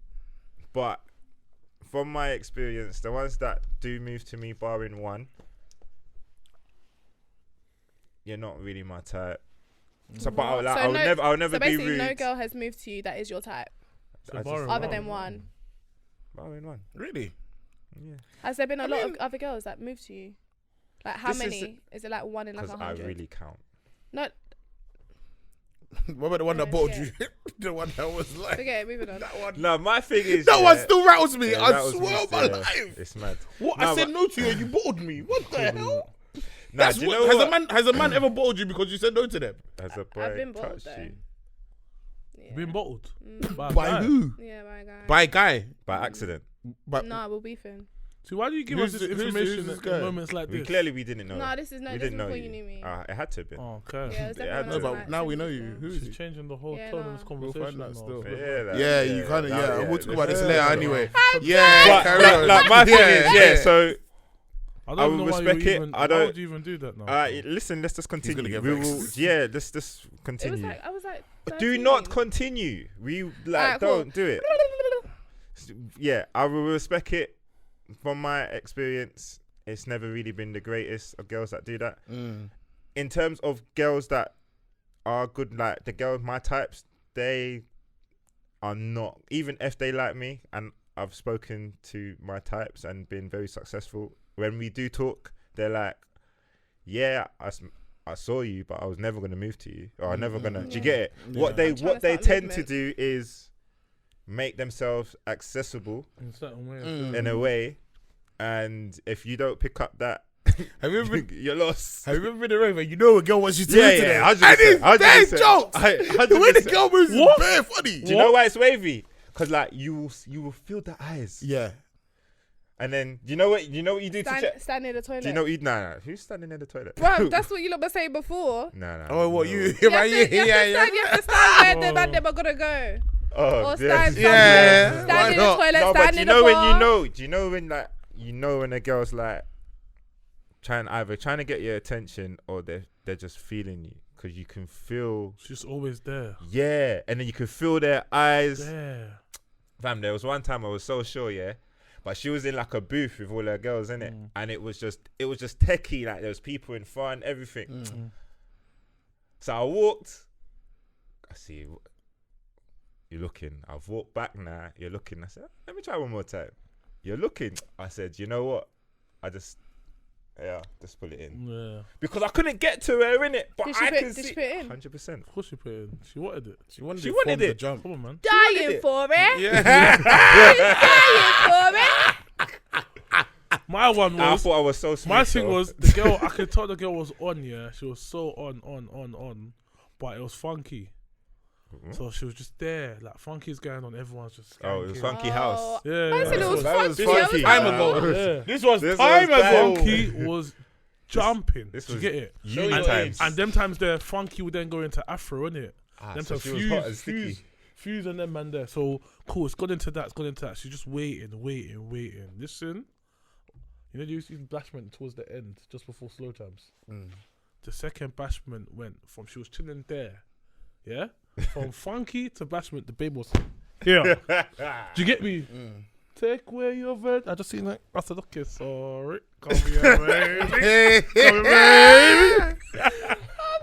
but from my experience, the ones that do move to me, barring one, you're not really my type. So, but I'll never So be basically, rude. no girl has moved to you that is your type, So I just- barring other one. than one. Barring one. Really? Yeah. Has there been a lot of other girls that moved to you? Like how This is- many? Is it like one in like Because I 100? really count. No, What about the one that Yeah, bottled yeah. you? The one that was like forget it. Moving on. that one. No, my thing is That one still rattles me. yeah, I that was swear me, on my yeah, life. It's mad. What? No, I said but- no to you and you bottled me. What the hell? Nah, That's do you what, know what? has a man ever bottled you because you said no to them? Has a boy I've been bottled touched though. you Yeah. Being bottled. By a By guy. who? Yeah, my guy. By a guy. by accident? But Nah, we're beefing. So why do you give Who's us this the- who's information this at guy? moments like We this? clearly didn't know. Nah, this is we this didn't is know before you knew me. It had to have been. Oh, okay. Yeah, it was Yeah, definitely no, when I but was, like, now we 10 know years you. old. Who is She's he? changing the whole Yeah, tone of nah. this We'll conversation. find that now. still. Yeah, You kind of, yeah. We'll talk about this let's- later anyway. But Yeah, carry on. like my thing is, yeah. So I I don't will know why respect you it. even. I Why don't- would you even do that now? listen, let's just continue. gonna get We will, vexed. yeah, let's just It was continue. like I was like. Do 13. not continue. We like Alright, cool. don't do it. Yeah, I will respect it. From my experience, it's never really been the greatest of girls that do that. in terms of girls that are good, like the girls, my types, they are not, even if they like me, and I've spoken to my types and been very successful. When we do talk, they're like, yeah, I saw you, but I was never going to move to you, or I'm never going to, do you get it? Yeah. What they tend to do is make themselves accessible in certain ways, in a way, and if you don't pick up that, have you ever you're lost. Have you ever been a raver? You know a girl wants you to move today. And it's dead jokes. The way the girl moves is very funny. Do you know why it's wavy? Because like you will feel the eyes. Yeah. And then you know what you do to check? Stand near the toilet. Do you know? Nah. Who's standing near the toilet? Bro, that's what you lot were saying before. Nah. Oh, what you? You have to stand where the man them are gonna go. Oh, or stand stand in the toilet. Stand in the bar. Do you know when a girl's like trying to get your attention, or they're just feeling you, because you can feel she's always there. Yeah, and then you can feel their eyes. Yeah. Fam, there was one time I was so sure, yeah, but she was in like a booth with all her girls in it, and it was just techie, like there was people in front, everything. So I walked. I see you. You're looking. I've walked back now. You're looking. I said, let me try one more time. You're looking. I said, you know what? Just put it in. Yeah. Because I couldn't get to her, innit? But did she put it in? 100%. Of course she put it in. She wanted it. She wanted it. Jump. Come on, man. Dying for it. Yeah. Dying for it. My one was. I thought I was so smooth. My thing was the girl. I could tell the girl was on. Yeah, she was so on, but it was funky. So she was just there, like funky's going on. Everyone's just. Oh, it was funky house. Yeah. I said it was funky. Funky. Time ago. Yeah. This was time ago. Funky was jumping. This you was get it? times. And them times there, funky would then go into afro, innit? Them so she was hot and sticky. Fuse and them man there. So cool. It's got into that. She's just waiting. Listen, you know, you see bashment towards the end, just before slow times. The second bashment went from she was chilling there, yeah. From funky to bashment, the babe was here. Do you get me? Take away your veg. I just seen like, I said, okay, sorry. Come here, baby. Come here, baby.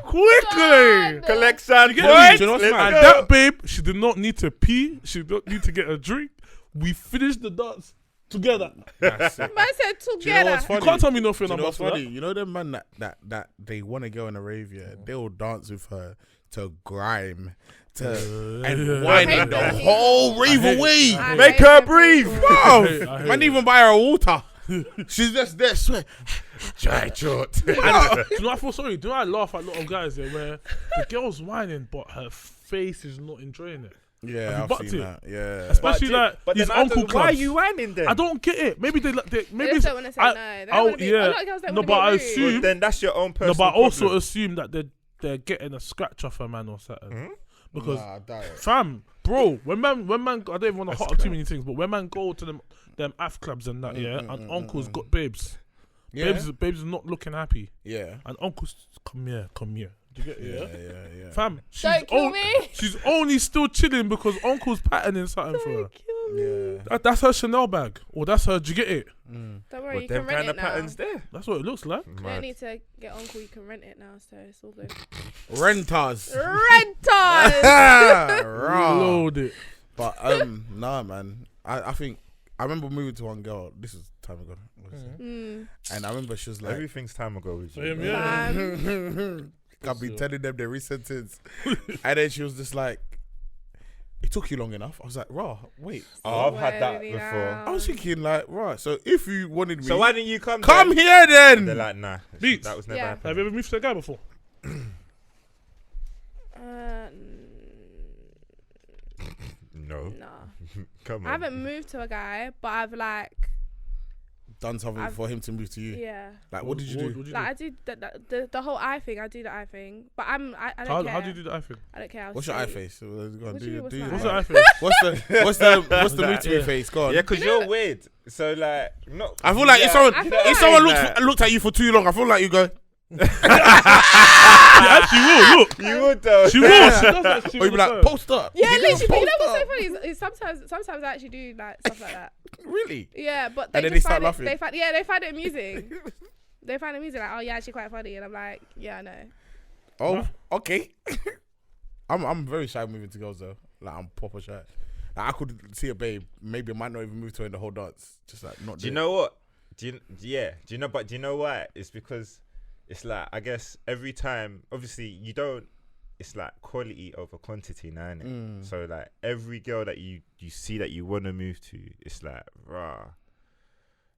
Quickly. Collection. You get me? And that babe, she did not need to pee. She did not need to get a drink. We finished the dance together. That's it. Man said together. Do you know what's funny? You can't tell me nothing Do you know what's about funny? that. You know them man that they want to go on a rave, they'll dance with her to grime, and whining the whole rave away. Make her breathe. Wow. Man, even buy her water. She's just there, swear. Try short. Do you know I feel sorry? Do you know I laugh at a lot of guys there where the girl's whining, but her face is not enjoying it? Yeah, I've seen that. Yeah, especially like these uncle clubs. Why are you whining then? I don't get it. Maybe they maybe just don't want to say no. They don't want to be, a lot of girls don't no, want but to be I rude. assume. But then that's your own personal. No, but I also problem. assume that they're getting a scratch off a man or something. Because nah, fam, bro, when man, I don't even want to hot up too many things, but when man go to them AF clubs and that, and uncles got babes. Yeah. Babes are not looking happy. Yeah. And uncles, come here. Do you get it? Yeah. Fam, Don't kill me. She's only still chilling because uncle's patterning something for her. Yeah. That's her Chanel bag. Or that's her, do you get it? Don't worry, you can rent it now. Patterns there. That's what it looks like. You don't need to get uncle, you can rent it now, so it's all good. Renters. Load it. But nah, man. I think I remember moving to one girl. This is time ago. And I remember she was like, everything's time ago with you. I've been telling them the recent things. And then she was just like, it took you long enough. I was like, raw, wait. Oh, I've had that before. I was thinking like, right, so if you wanted me, so why didn't you come here then? And they're like, nah, Beatz. that was never happened. Have you ever moved to a guy before? No. Nah. Come on. I haven't moved to a guy, but I've like done something for him to move to you. Yeah. Like, what did you do? Like I do the whole eye thing. I do the eye thing, but I don't care. How do you do the eye thing? I don't care. What's your eye face? Go on, What's the eye face? What's the move to me face? Go on. Yeah, because you're weird. So like, no. I feel like if someone looked at you for too long, I feel like you go. She actually will. Look, you would though. She will. She does that. She or you be like, post up. Yeah, literally. But you know what's so funny is sometimes I actually do like stuff like that. Really? Yeah, but And then they start laughing. They find it amusing. They find the music like, oh, yeah, actually quite funny. And I'm like, yeah, I know. Oh, okay. I'm very shy moving to girls though. Like I'm proper shy. Like, I could see a babe. Maybe I might not even move to her in the whole dance. Just like not. Do you know what? Do you know why? It's because it's like, I guess every time, obviously you don't. It's like quality over quantity now, innit? So like every girl that you see that you want to move to, it's like, rah.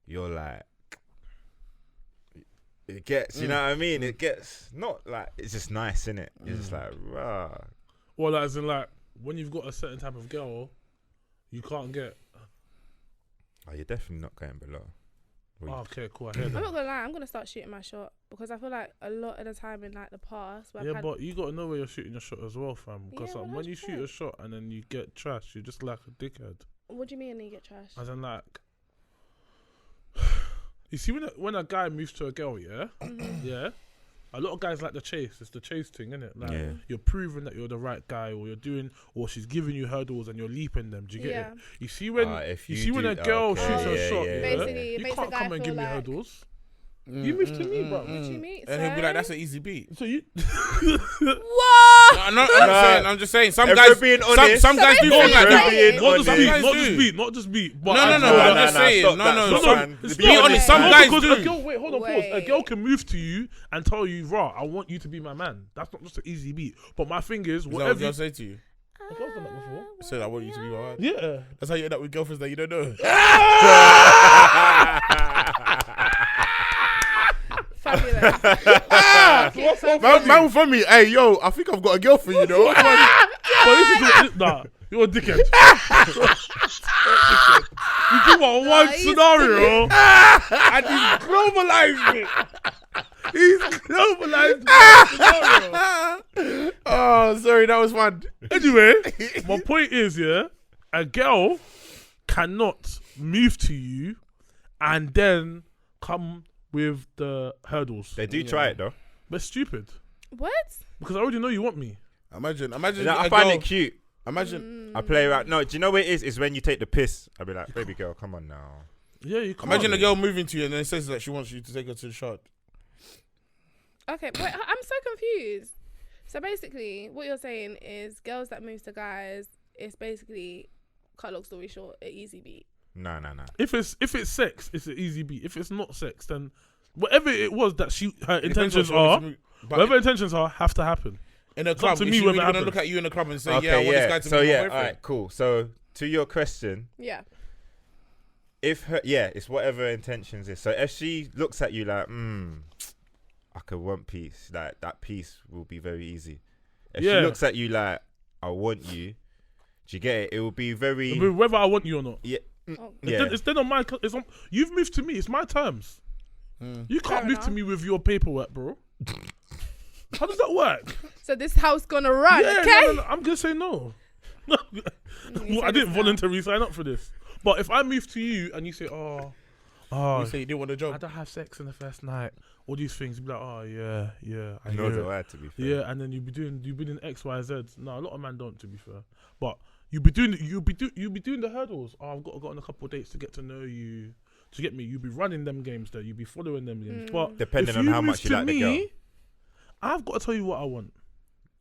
You're like, it gets, you know what I mean? It gets, not like, it's just nice, innit? It's just like, rah. Well, as in like, when you've got a certain type of girl, you can't get. Oh, you're definitely not going below. Oh, okay, cool. I hear that. I'm not gonna lie, I'm gonna start shooting my shot because I feel like a lot of the time in like the past, where yeah, but you gotta know where you're shooting your shot as well, fam. Because Yeah, when you shoot a shot and then you get trash, you're just like a dickhead. What do you mean you get trash? As in like, you see when a guy moves to a girl, yeah, yeah. A lot of guys like the chase. It's the chase thing, isn't it? Like you're proving that you're the right guy, or you're doing, or she's giving you hurdles and you're leaping them. Do you get it? You see when when a girl shoots her shot, Basically, you can't come and give me like hurdles. You move to me, bro. What do you mean? And he'll be like, "That's an easy beat." So you. What? I'm just saying. Some guys being honest, some guys do things like that. Not just beat. But No. I'm just saying. Be honest. Some guys do. A girl, wait, hold on, pause. A girl can move to you and tell you, "Raw, I want you to be my man." That's not just an easy beat. But my thing is, whatever. Is that what say to you? A girl's done that before. Said, "I want you to be my man." Yeah. That's how you end up with girlfriends that you don't know. Fabulous. Man from me, hey yo, I think I've got a girl for you, though. Nah, you're a dickhead. You give out one scenario and he's globalized it. He's globalized it. Oh, sorry, that was fun. Anyway, my point is, yeah, a girl cannot move to you and then come with the hurdles. They do try it though. But it's stupid. What? Because I already know you want me. Imagine. I find it cute. Imagine. I play around. No, do you know what it is? It's when you take the piss. I'll be like, baby girl, come on now. Yeah, you can't. Imagine a girl moving to you and then says that she wants you to take her to the shot. Okay, wait, I'm so confused. So basically, what you're saying is girls that move to guys, it's basically, cut long story short, an easy beat. No. If it's sex, it's an easy beat. If it's not sex, then whatever it was that her intentions are, whatever intentions are, have to happen. In a club, is she really gonna look at you in the club and say, "Yeah, I want this guy to be my boyfriend"? All right, cool. So to your question, it's whatever intentions is. So if she looks at you like, I could want peace, like that peace will be very easy. If she looks at you like, I want you, do you get it? It will be very whether I want you or not. Yeah. It's then on my. You've moved to me. It's my terms. You can't move to me with your paperwork, bro. How does that work? So this house gonna run, okay? No, I'm gonna say no. I didn't voluntarily sign up for this. But if I move to you and you say, "Oh, you say you didn't want a job. I don't have sex in the first night," all these things, you'd be like, "Oh yeah." I know the word, to be fair. Yeah, and then you'd be doing X, Y, Z. No, a lot of men don't, to be fair. But you'll be doing the hurdles. Oh, I've got to go on a couple of dates to get to know you. To get me, you'll be running them games there. You'll be following them games. But depending on how much you like the girl, I've got to tell you what I want.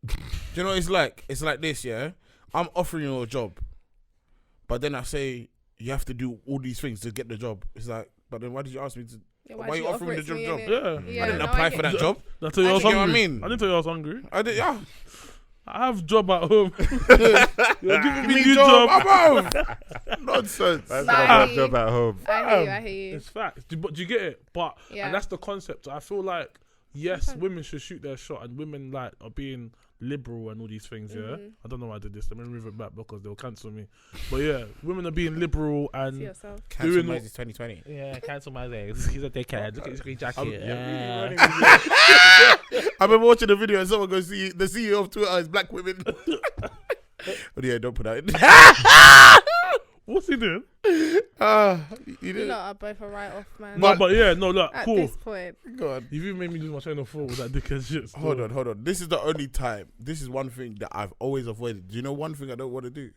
Do you know what it's like? It's like this, yeah. I'm offering you a job, but then I say you have to do all these things to get the job. It's like, but then why did you ask me to? Why are you offering me the job? I didn't apply for that job. I tell you I was hungry. I mean, I didn't tell you I was hungry. I did. Yeah. I have job at home. You're giving me a job. Nonsense. I have a job at home. I hear you. It's facts. But do you get it? But and that's the concept. I feel like women should shoot their shot, and women like are being liberal and all these things. Yeah, I don't know why I did this. I'm gonna move it back because they'll cancel me. But yeah, women are being liberal and cancel my 2020. Yeah, cancel my legs. He's a dickhead. Look at his green jacket. I've been watching the video and someone goes, "See, the CEO of Twitter is black women." Oh yeah, don't put that in. What's he doing? You You did. lot are both a write-off, man. No, but yeah, no, look, At cool. this point. Go on. You even made me lose my train of thought with that dickhead shit. still. Hold on. This is the only time. This is one thing that I've always avoided. Do you know one thing I don't want to do?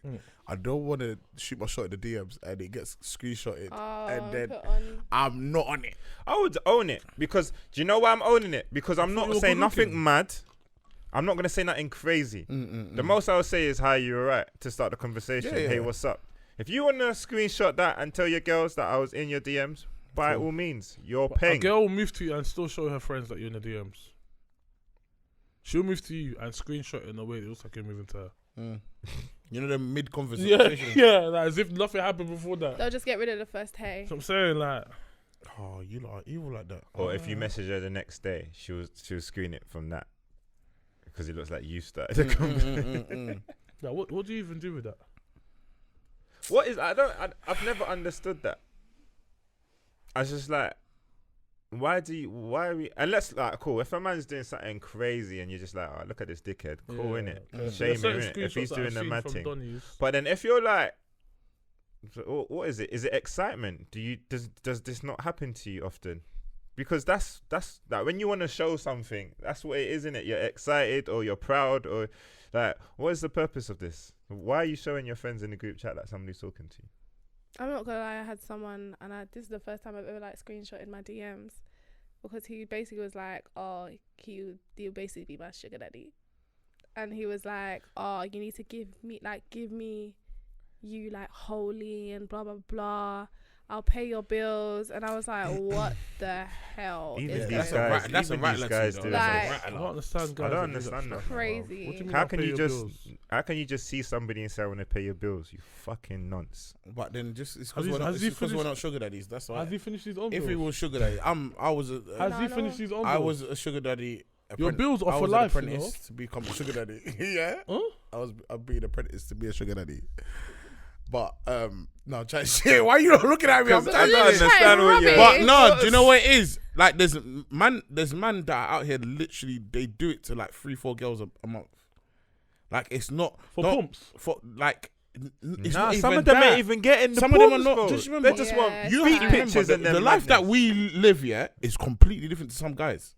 I don't want to shoot my shot in the DMs and it gets screenshotted, and then Put on. I'm not on it. I would own it because do you know why I'm owning it? Because I'm not you're saying good nothing looking. mad. I'm not gonna say nothing crazy. The most I would say is, "Hi, you alright?" to start the conversation. Yeah, yeah. Hey, what's up? If you wanna screenshot that and tell your girls that I was in your DMs, by all means, you're But a paying. girl will move to you and still show her friends that you're in the DMs. She'll move to you and screenshot it in a way that looks like you're moving to her. You know the mid Yeah, conversation. yeah, like as if nothing happened before that. They'll just get rid of the first hey. So I'm saying, like, Oh, you lot are evil like that. Or if you message her the next day, she'll screen it from that because it looks like you started the conversation. like what do you even do with that? What is I've never understood that. I was just like, why are we unless like cool, if a man's doing something crazy and you're just like, oh, look at this dickhead, cool, innit? Shame him, innit? If he's doing the mad thing. But then if you're like, what is it? Is it excitement? Does this not happen to you often? Because that's like when you want to show something, that's what it is, isn't it? You're excited or you're proud or like, what is the purpose of this? Why are you showing your friends in the group chat that somebody's talking to you? I'm not gonna lie, I had someone, and this is the first time I've ever like screenshotted my DMs, because he basically was like, oh, he'll basically be my sugar daddy, and he was like, oh, you need to give me you like wholly and blah blah blah, I'll pay your bills. And I was like, what the hell Even is these going on? guys, That's a even rattler these guys to do you, though. that. Like- I don't understand, guys. I don't that do understand that. that. Crazy. What do you mean How I'll can pay you your just bills? how can you just see somebody and say I want to pay your bills? You fucking nonce. But then just it's Has because he we're finished- not sugar daddies. That's why. Has he finished his own If bills? he was sugar daddy, I was a. Has No, he no. finished his own I bills? was a sugar daddy. Your bills are I for was life, an you know? apprentice to become a sugar daddy. Yeah, Huh? I'd be an apprentice to be a sugar daddy. But no, chat shit. Why are you not looking at me? I'm I telling don't you. understand what you're. But no, do you know what it is? Like there's man that are out here literally they do it to like 3-4 girls a month. Like it's not For not- pumps? For like it's Nah, not some even of them that. ain't even getting the Some of them are pumps, not. bro. Just remember, They just Yeah, want you feet have to remember pictures and the life that madness. we live is completely different to some guys.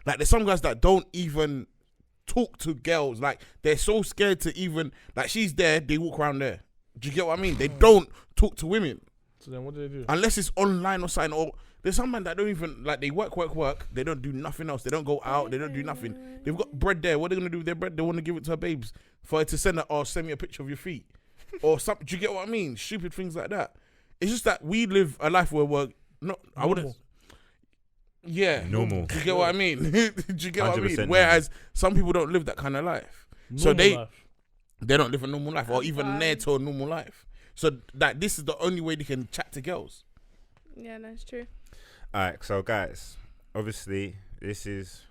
Like there's some guys that don't even talk to girls. Like they're so scared to even like she's there, they walk around there. Do you get what I mean? They don't talk to women So then what do they do? unless it's online or something. Or there's some men that don't even like they work. They don't do nothing else. They don't go out. They don't do nothing. They've got bread there. What are they gonna do with their bread? They want to give it to her babes for her to send her or send me a picture of your feet or something. Do you get what I mean? Stupid things like that. It's just that we live a life where we're not. I wouldn't. Normal. Yeah, Normal. Do you get what I mean? Do you get what I 100% mean? normal. Whereas some people don't live that kind of life. So Normal life. They don't live a normal life or That's even fine. near to a normal life. So that this is the only way they can chat to girls. Yeah, no, it's true. Alright, so guys, obviously this is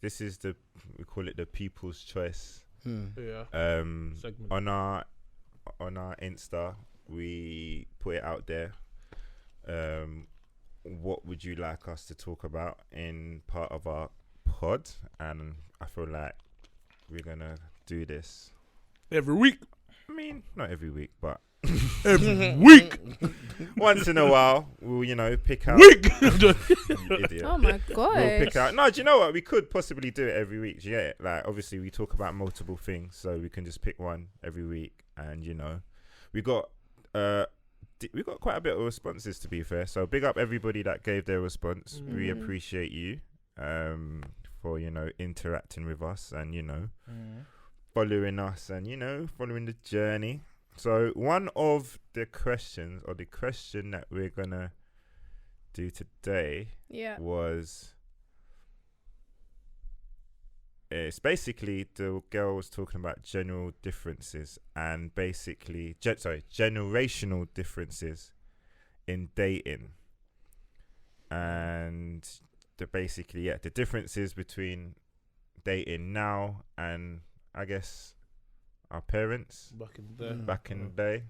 the we call it the people's choice. Yeah. Segment. On our Insta, we put it out there. What would you like us to talk about in part of our pod? And I feel like we're gonna do this. Every week. I mean, not every week, but Every week. once in a while, we'll pick out. Week. You idiot. Oh my god. We'll pick out. No, do you know what? We could possibly do it every week. Yeah, like obviously we talk about multiple things, so we can just pick one every week. And we got quite a bit of responses, to be fair. So big up everybody that gave their response. We appreciate you for interacting with us and following us and following the journey. So one of the questions or the question that we're gonna do today Yeah. was it's basically the girl was talking about general differences and basically generational differences in dating and the differences between dating now and I guess our parents Back in the day. back in the day.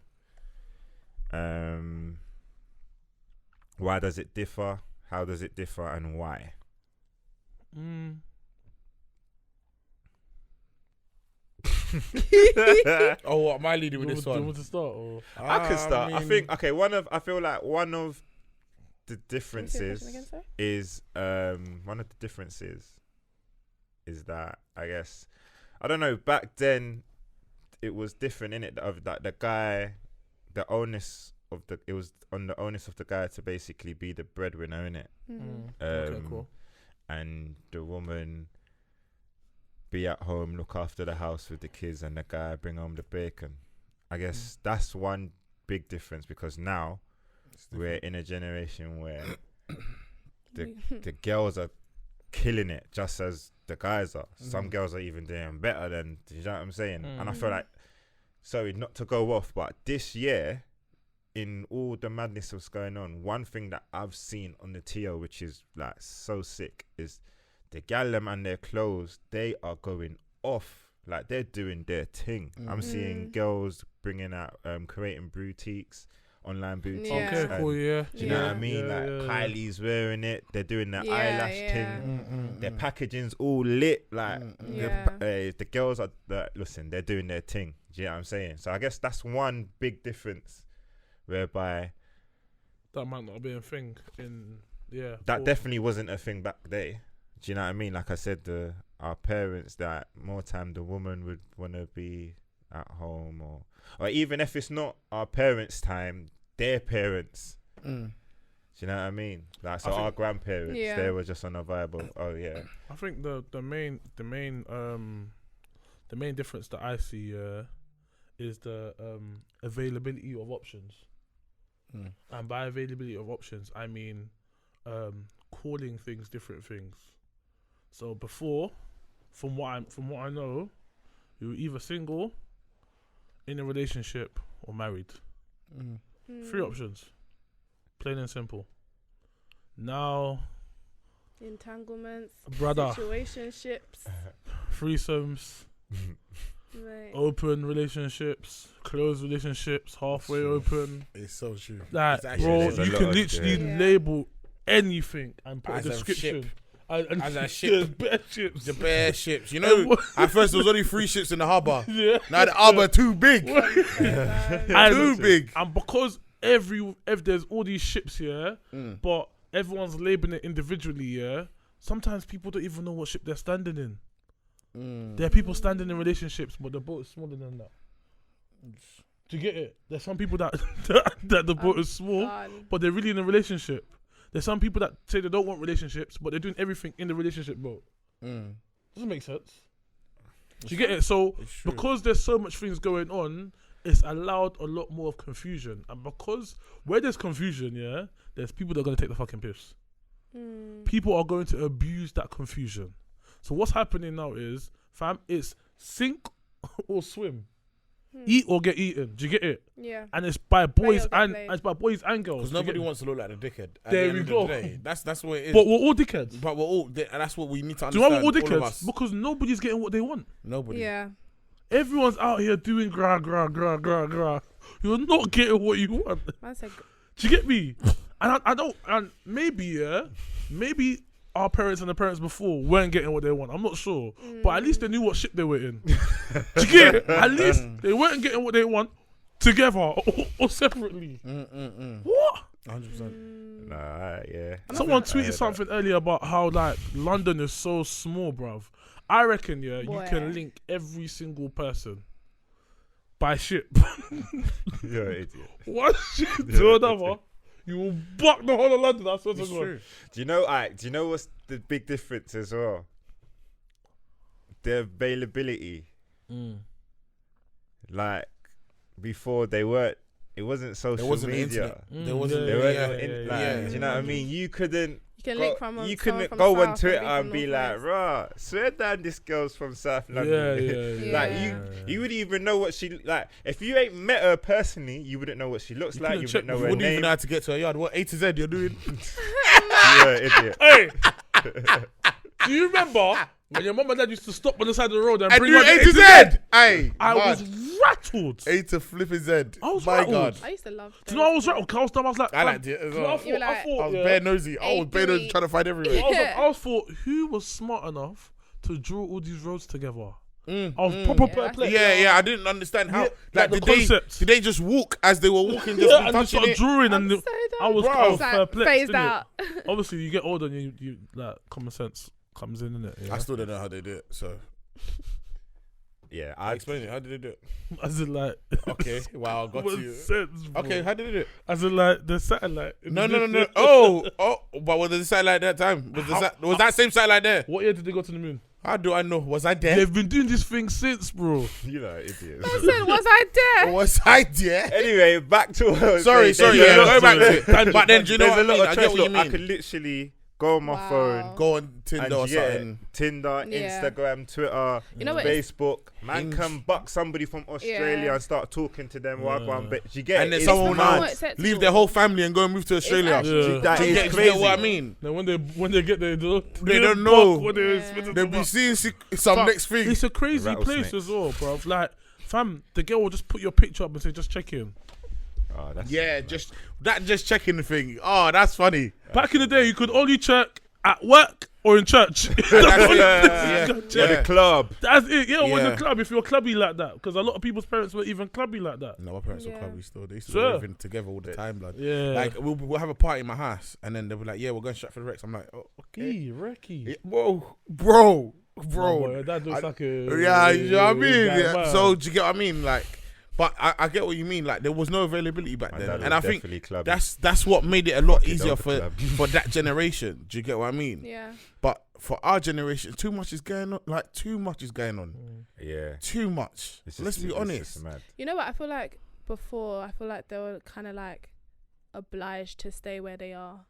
Why does it differ? How does it differ, and why? Oh, what am I leading with this Do you one? want to start? Or? I can start. I mean- think I feel like one of the differences is that I guess I don't know, back then it was different, innit? Of that the guy, the onus of the it was on the onus of the guy to basically be the breadwinner, innit? Okay, cool. And the woman be at home, look after the house with the kids, and the guy bring home the bacon. I guess that's one big difference, because now we're in a generation where the girls are killing it just as the guys are. Some girls are even doing better than, you know what I'm saying? And I feel like, sorry, not to go off, but this year, in all the madness that's going on, one thing that I've seen on the TO, which is like so sick, is the gal them and their clothes, they are going off. Like, they're doing their thing. I'm seeing girls bringing out, creating boutiques, online boutiques. Okay, cool, yeah. Do you know what I mean? Kylie's wearing it. They're doing the eyelash thing. Their packaging's all lit. Like, the girls are, listen, they're doing their thing. Do you know what I'm saying? So I guess that's one big difference, whereby that might not be a thing that definitely wasn't a thing back then. Do you know what I mean? Like I said, our parents, that more time the woman would want to be at home, or even if it's not our parents' time, their parents. Do you know what I mean? Like, so our grandparents, they were just on a vibe of, I think the main difference that I see is the availability of options. And by availability of options, I mean calling things different things. So before, from what I know, you were either single, in a relationship, or married. 3 options, plain and simple. Now, entanglements, brother, situationships, threesomes, open relationships, closed relationships, halfway open. It's so true. Like, bro, you can literally label anything and put a description. As a ship, the bare ships. You know, at first there was only 3 ships in the harbour. Now the harbour too big. Too big. And because if there's all these ships here, but everyone's labeling it individually, sometimes people don't even know what ship they're standing in. There are people standing in relationships, but the boat is smaller than that. Do you get it? There's some people that the boat is small, but they're really in a relationship. There's some people that say they don't want relationships, but they're doing everything in the relationship boat. Doesn't make sense. Do you get it? So because there's so much things going on, it's allowed a lot more of confusion. And because where there's confusion, there's people that are going to take the fucking piss. People are going to abuse that confusion. So what's happening now is, fam, it's sink or swim. Eat or get eaten. Do you get it? Yeah. And it's by boys and girls. Because nobody wants to look like a dickhead. There we go. That's what it is. But we're all dickheads. But we're all, and that's what we need to understand. Do you know we're all dickheads? Because nobody's getting what they want. Nobody. Yeah. Everyone's out here doing gra. You're not getting what you want. Do you get me? And I don't. And maybe our parents and the parents before weren't getting what they want. I'm not sure. But at least they knew what ship they were in. Do you get it? At least they weren't getting what they want together or separately. What? 100%. Nah, yeah. Someone tweeted something earlier about how, like, London is so small, bruv. I reckon, you can link every single person by ship. You're an idiot. One ship to another. You will buck the whole of London. That's what's true. Do you know what's the big difference as well? The availability. Like, before it wasn't social media. There wasn't. Do you know what I mean? You couldn't go on Twitter and be like, "Rah, swear down, this girl's from South London." Like, you wouldn't even know what she like. If you ain't met her personally, you wouldn't know what she looks like. You wouldn't know her name. You wouldn't even know how to get to her yard. What A to Z you're doing? You're an idiot. Hey, do you remember when your mum and dad used to stop on the side of the road and bring you you A to Z? Hey, I was rattled. A to flipping Z. I was My rattled. God. I used to love. Do you know I was rattled? I was like, I liked it as well. I thought, I was bare nosy. I was bare nosy trying to find everywhere. I was thought, who was smart enough to draw all these roads together? I was proper perplexed. Yeah, I didn't understand how. Yeah, like, the did concept. did they just walk as they were walking? Just Yeah, and they touching started it? drawing, and I was perplexed. Phased innit? out. Obviously, you get older, and you like common sense comes in, innit? Yeah. I still don't know how they do it. So Yeah, I explain it. How did they do it? As in, like, Okay, wow, got common you. sense, bro. Okay, how did they do it? As in, like, the satellite. No. Oh, but was the satellite that time? Was that same satellite there? What year did they go to the moon? How do I know? Was I there? They've been doing this thing since, bro. you know, idiot. I said, was I there? Was I there? Anyway, back to what I was Sorry. saying. Yeah, There's go back to it. But then, do you know there's what a I lot mean? of I get choice. what you Look, I mean. could literally go on my phone. Go on Tinder or And yeah, something. Tinder, Yeah. Instagram, Twitter, You know what it's- Facebook. Man can buck somebody from Australia Yeah. and start talking to them. Yeah. But you get And it. then It's someone will mad. more acceptable. leave their whole family and go and move to Australia. actually- Yeah. That Do you is get crazy. what I mean? Then when they get there, They don't know. When they're Yeah. spitting They'll them be up. seeing some But next thing. It's a crazy Rattlesnakes. place as well, bro. Like, fam, the girl will just put your picture up and say, just check in. Oh, that's Yeah, just checking the thing. Oh, that's funny. Back in the day, you could only check at work or in church. That's it. yeah, the club. That's it. Yeah, or in Yeah. the club if you're clubby like that. Because a lot of people's parents were even clubby like that. No, my parents were Yeah. clubby still. They used to Sure. be living together all the time, blood. Yeah. Like we'll have a party in my house, and then they'll be like, "Yeah, we're going straight for the Rex." I'm like, "Oh, okay." Hey, Recky. Yeah, bro. Oh, that looks like a... Yeah, you know what I mean. guy, Yeah. man. So do you get what I mean? Like, but I get what you mean. Like, there was no availability back My then, dad and I was think definitely clubby. that's what made it a lot Fucking easier over for club. for that generation. Do you get what I mean? Yeah. But for our generation, too much is going on. Like, too much is going on. Yeah. Too much. It's Let's just- be it's honest. just mad. You know what? I feel like before, they were kind of like obliged to stay where they are.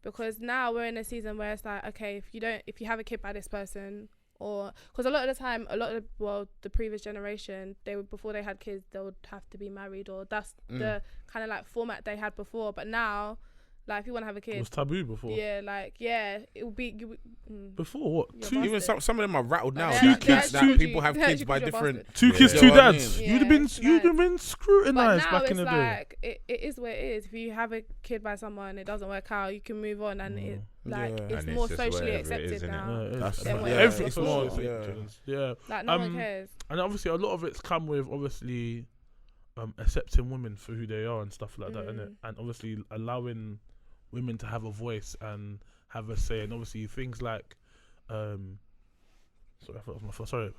Because now we're in a season where it's like, okay, if you have a kid by this person, or because a lot of the time, the previous generation, before they had kids, they would have to be married, or that's the kind of like format they had before. But now, like, if you want to have a It kid, was taboo before. it will be. Before what? You're Two, busted. Even some of them are rattled now. Yeah, Two That- kids, that two- people have they kids actually by call you a different. bastard. two kids, Yeah. two You know what I dads. mean? You'd have Yeah, been it's you'd have mad. been But scrutinized now back it's in the day. like it is what it is. If you have a kid by someone, it doesn't work out, you can move on, and it's Yeah. it's And it's more just socially whatever it is, accepted innit? now. Yeah, That's Then yeah, whatever. everything it's social more. acceptance. Yeah. Like no one cares. And obviously, a lot of it's come with obviously accepting women for who they are and stuff like that, innit? And obviously allowing women to have a voice and have a say, and obviously things like,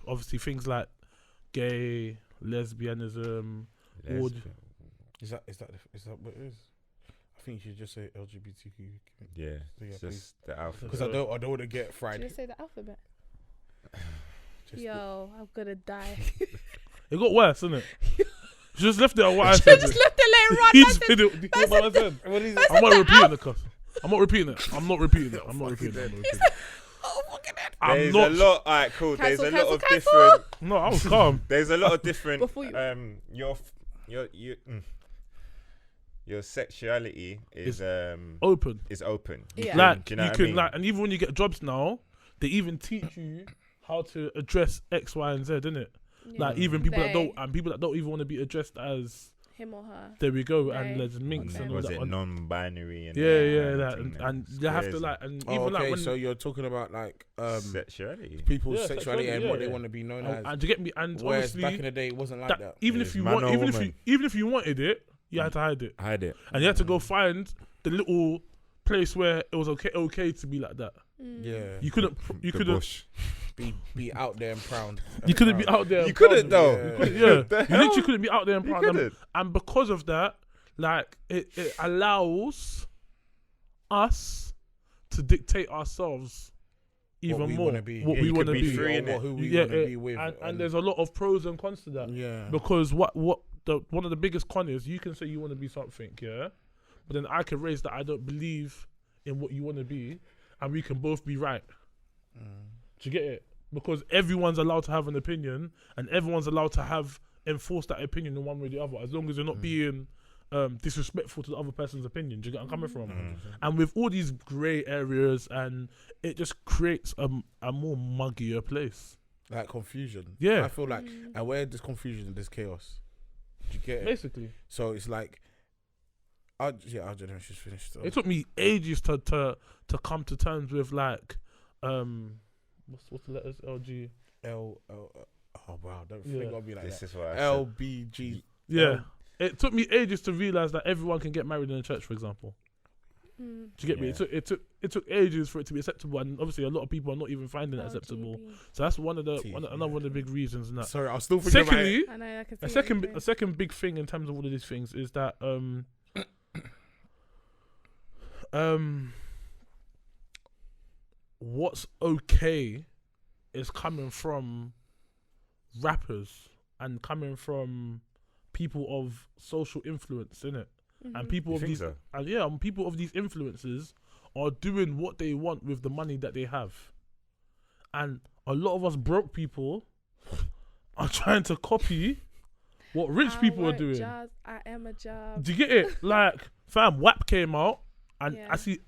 obviously things like gay, lesbianism. Is that what it is? I think you should just say LGBTQ. Yeah. Yeah, It's please. just the alpha. Because I don't want to get Did fried. you say the alphabet? Just- Yo, I'm gonna die. It got worse, innit? She just left it at what I You said. just left it let it run. He That's said it. You know what I said? What is I'm not repeating it, cuz. I'm not repeating it. I'm not repeating it. I'm not repeating it. I'm There's not. a lot. Alright, cool. There's a lot of Cancel. different. No, I was calm. There's a lot of different. Before you- Your sexuality is Open. open. Yeah. Like Do you know you what I can mean? like, and even when you get jobs now, they even teach you how to address X, Y, and Z, innit? Like even people that don't, and people that don't even want to be addressed as. him or her. There we go, They. and there's minks and all Was that. it non-binary? And Yeah, that, thing, and it's you have to crazy. like, and Oh, even okay, like when so you're talking about like sexuality. people's Yeah, sexuality and sexuality, what yeah. they want to be known and as. to get me, and Whereas obviously back in the day, it wasn't like that. even It's if you man want, or woman. even if you wanted it, you had to hide it, Hide it. and you had to go find the little place where it was okay to be like that. Yeah, You couldn't, you The couldn't, bush. be out there and proud. you couldn't be out there. You and proud couldn't of though. it. You couldn't, yeah, The you hell? literally couldn't be out there and You proud. And, couldn't. and because of that, like it allows us to dictate ourselves even What we more wanna be. what Yeah, we you want to could be be. free, Or innit? who we Yeah, want to be with. and there's a lot of pros and cons to that. yeah. Because one of the biggest con is you can say you want to be something, yeah, but then I can raise that I don't believe in what you want to be, and we can both be right. Do you get it? Because everyone's allowed to have an opinion, and everyone's allowed to enforce that opinion in one way or the other, as long as you're not being disrespectful to the other person's opinion. Do you get where I'm coming from? And with all these grey areas, and it just creates a more muggier place. Like confusion. Yeah. I feel like, and where there's confusion, there's chaos. Do you get it? Basically, So it's like, our generation's finished. So. it took me ages to come to terms with like, what's the letters? LG. Oh wow, don't think I'll be like This that. is what I said. LBG. Yeah. It took me ages to realize that everyone can get married in a church, for example. Do you get me? Yeah. It took ages for it to be acceptable, and obviously a lot of people are not even finding it acceptable. So that's another one of the big reasons. In that. Sorry, I was still thinking Secondly, I know, I can see a second big thing in terms of all of these things is that what's okay is coming from rappers and coming from people of social influence, innit? And people of these, and people of these influences are doing what they want with the money that they have, and a lot of us broke people are trying to copy what rich people are doing. Jobs, I am a job. Do you get it? Like, fam, WAP came out, and I see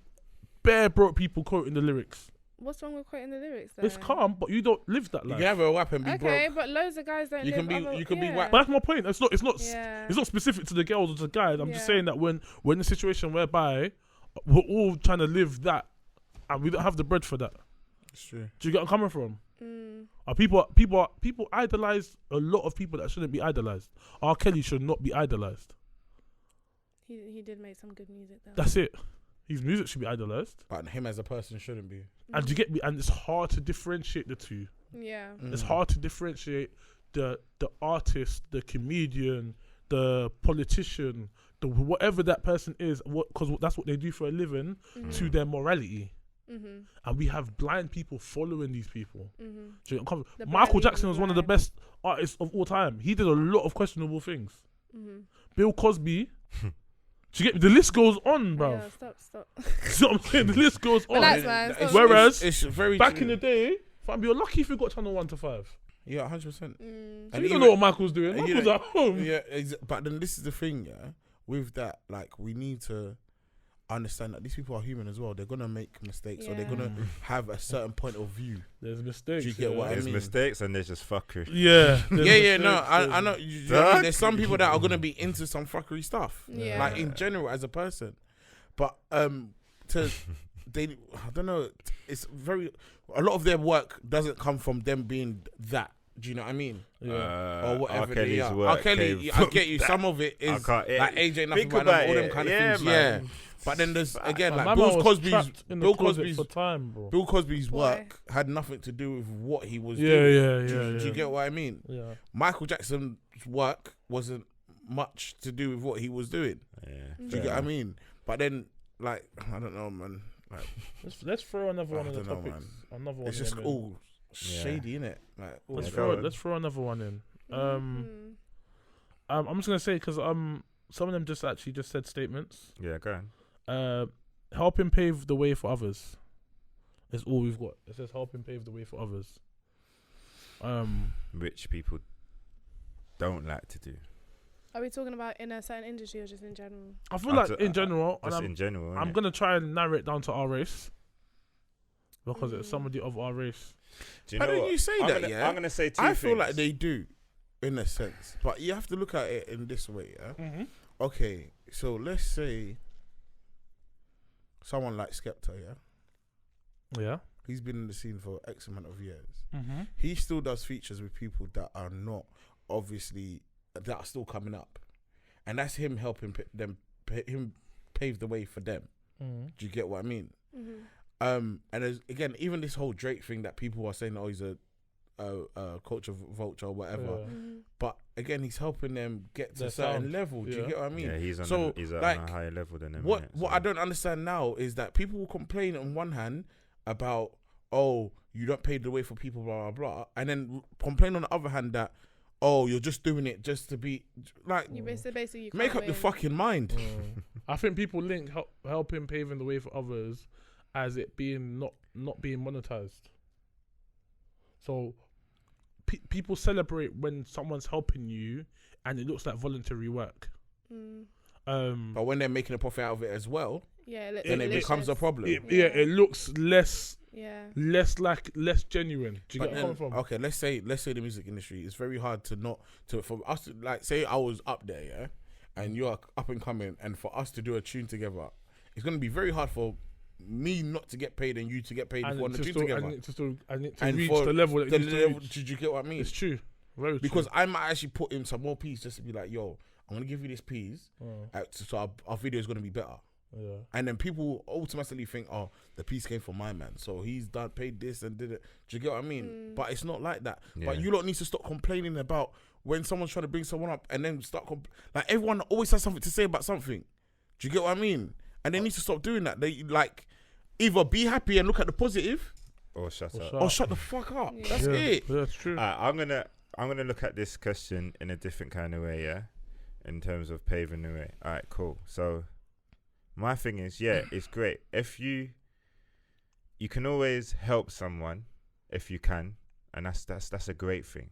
bare broke people quoting the lyrics. What's wrong with quoting the lyrics though? It's calm, but you don't live that life. You can have a WAP and be broke. Okay, but loads of guys don't. You can be WAP. But that's my point. It's not specific to the girls or to the guys. I'm just saying that when we're in a situation whereby we're all trying to live that, and we don't have the bread for that. It's true. Do you get what I'm coming from? People idolize a lot of people that shouldn't be idolized. R. Kelly should not be idolized. He did make some good music though. That's it. His music should be idolized. But him as a person shouldn't be. And you get me? And it's hard to differentiate the two. Yeah. It's hard to differentiate the artist, the comedian, the politician, the whatever that person is, because that's what they do for a living, to their morality. And we have blind people following these people. Michael Jackson was one of the best artists of all time. He did a lot of questionable things. Bill Cosby. Do you get me? The list goes on, bruv. Yeah, stop. See what I'm saying? The list goes on. Relax, man. Whereas, it's very back true. in the day, fam, you're lucky if you got channel 1 to 5. Yeah, 100%. So you don't know what Michael's doing. and Michael's at home. Yeah, but then this is the thing, yeah. With that, like, we need to understand that these people are human as well. They're gonna make mistakes, or they're gonna have a certain point of view. There's mistakes. Do you get what I mean? There's mistakes and there's just fuckery. Yeah. No, I know. You know what I mean? There's some people that are gonna be into some fuckery stuff, like in general as a person. But I don't know. It's a lot of their work doesn't come from them being that. Do you know what I mean? Or whatever they are. R. Kelly, I get you. Some of it is like AJ nothing but all them kind of things. Man. Yeah. But then there's again like Bill Cosby's work had nothing to do with what he was doing. Do you get what I mean? Yeah. Michael Jackson's work wasn't much to do with what he was doing. Yeah. Do you get what I mean? But then, like, I don't know, man. Like, let's throw another one on the topics. Man. Another one. It's just all shady, innit? Like, let's throw another one in. I'm just gonna say because some of them just said statements. Yeah, go on. Helping pave the way for others is all we've got. It says helping pave the way for others. Rich people don't like to do. Are we talking about in a certain industry or just in general? I feel like in general. Just in general. I'm gonna try and narrow it down to our race because it's somebody of our race. Do you know what? You say I'm that, gonna, I'm gonna say two I things. feel like they do, in a sense, but you have to look at it in this way. Yeah. Okay, so let's say someone like Skepta. Yeah. He's been in the scene for X amount of years. He still does features with people that are not obviously that are still coming up, and that's him helping him pave the way for them. Do you get what I mean? And there's, again, even this whole Drake thing that people are saying, oh, he's a culture vulture or whatever, but again, he's helping them get to a certain level. Do you get what I mean? Yeah, he's on a higher level than them. What I don't understand now is that people will complain on one hand about, oh, you don't pave the way for people, blah blah blah, and then complain on the other hand that, oh, you're just doing it just to be like. You basically you make up your fucking mind. I think people link helping paving the way for others as it being not being monetized. So people celebrate when someone's helping you and it looks like voluntary work. But when they're making a profit out of it as well, then it becomes a problem. It looks less genuine. Do you get where I'm coming from? Okay, let's say the music industry is very hard for us to, like, say I was up there, and you're up and coming, and for us to do a tune together, it's going to be very hard for me not to get paid and you to get paid and if we're on the gym still, together. And it to And reach for the level that it needs to reach. did you get what I mean? It's true. Very Because true. I might actually put in some more peas just to be like, yo, I'm going to give you this peas. So our video is going to be better. Yeah. And then people automatically think, oh, the piece came from my man, so he's paid this and did it. Do you get what I mean? But it's not like that. Yeah. But you lot need to stop complaining about when someone's trying to bring someone up and then start like everyone always has something to say about something. Do you get what I mean? And they need to stop doing that. They like either be happy and look at the positive, Or shut up. or shut the fuck up. Yeah. That's it. Yeah, that's true. I'm gonna look at this question in a different kind of way, yeah, in terms of paving the way. All right, cool. So my thing is, yeah, it's great if you can always help someone if you can, and that's a great thing.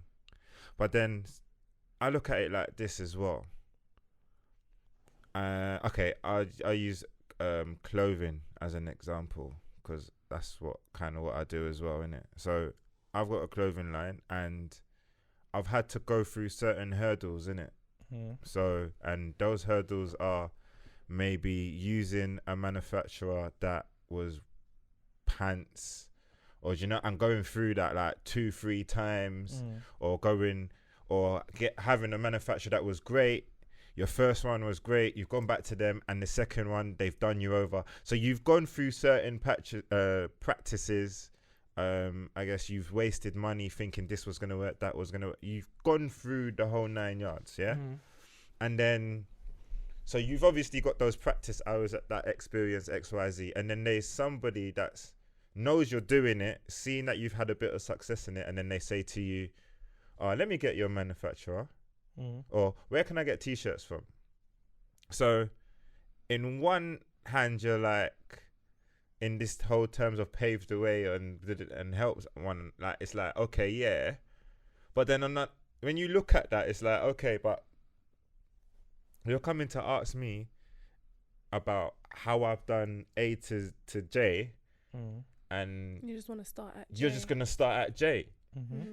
But then I look at it like this as well. Okay, I use clothing as an example because that's what I do as well, innit? So I've got a clothing line and I've had to go through certain hurdles, innit? So, and those hurdles are maybe using a manufacturer that was pants, or I'm going through that like 2-3 times, or having a manufacturer that was great. Your first one was great, you've gone back to them, and the second one they've done you over. So you've gone through certain practices. I guess you've wasted money thinking this was gonna work, that was gonna work. You've gone through the whole 9 yards, yeah. And then, so you've obviously got those practice hours at that experience XYZ, and then there's somebody that knows you're doing it, seeing that you've had a bit of success in it, and then they say to you, "Oh, let me get your manufacturer." Or where can I get t-shirts from? So in one hand you're like, in this whole terms of paved the way and helps one, like it's like, okay, yeah, but then when you look at that, it's like, okay, but you're coming to ask me about how I've done A to J, and you just want to start at J. You're just gonna start at J.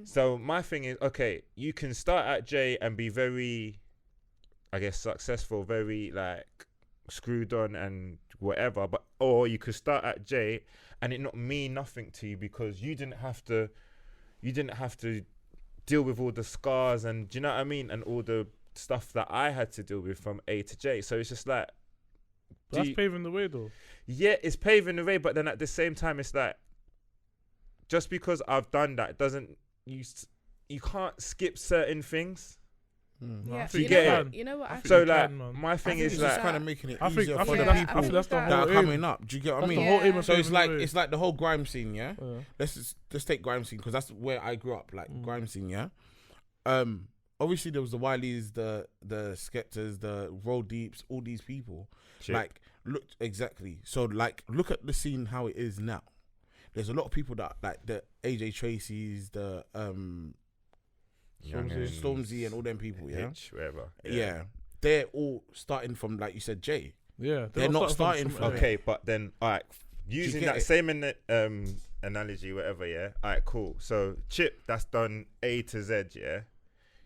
So my thing is, okay, you can start at J and be very, I guess, successful, very like screwed on and whatever, or you could start at J and it not mean nothing to you because you didn't have to deal with all the scars and, do you know what I mean, and all the stuff that I had to deal with from A to J. So it's just like, that's paving the way though. Yeah, it's paving the way, but then at the same time it's like, just because I've done that doesn't, you can't skip certain things. Yeah, you get it. You know what? So like, my thing is like, just kind of making it I think easier for the that's people that's the that whole are aim. coming up. Do you get what I That's mean? the whole aim of So it's paving like the way. the whole grime scene, yeah. Let's take grime scene because that's where I grew up. Like grime scene, yeah. Obviously there was the Wileys, the Skeptors, the Roll Deeps, all these people. Chip. Like look exactly. So like look at the scene how it is now. There's a lot of people that like the AJ Tracy's, the Stormzy and all them people, yeah. Whatever. Yeah, they're all starting from, like you said, J. Yeah, They're not starting from Okay, but then, all right, using get that it? same analogy, whatever, yeah. All right, cool. So Chip, that's done A to Z, yeah.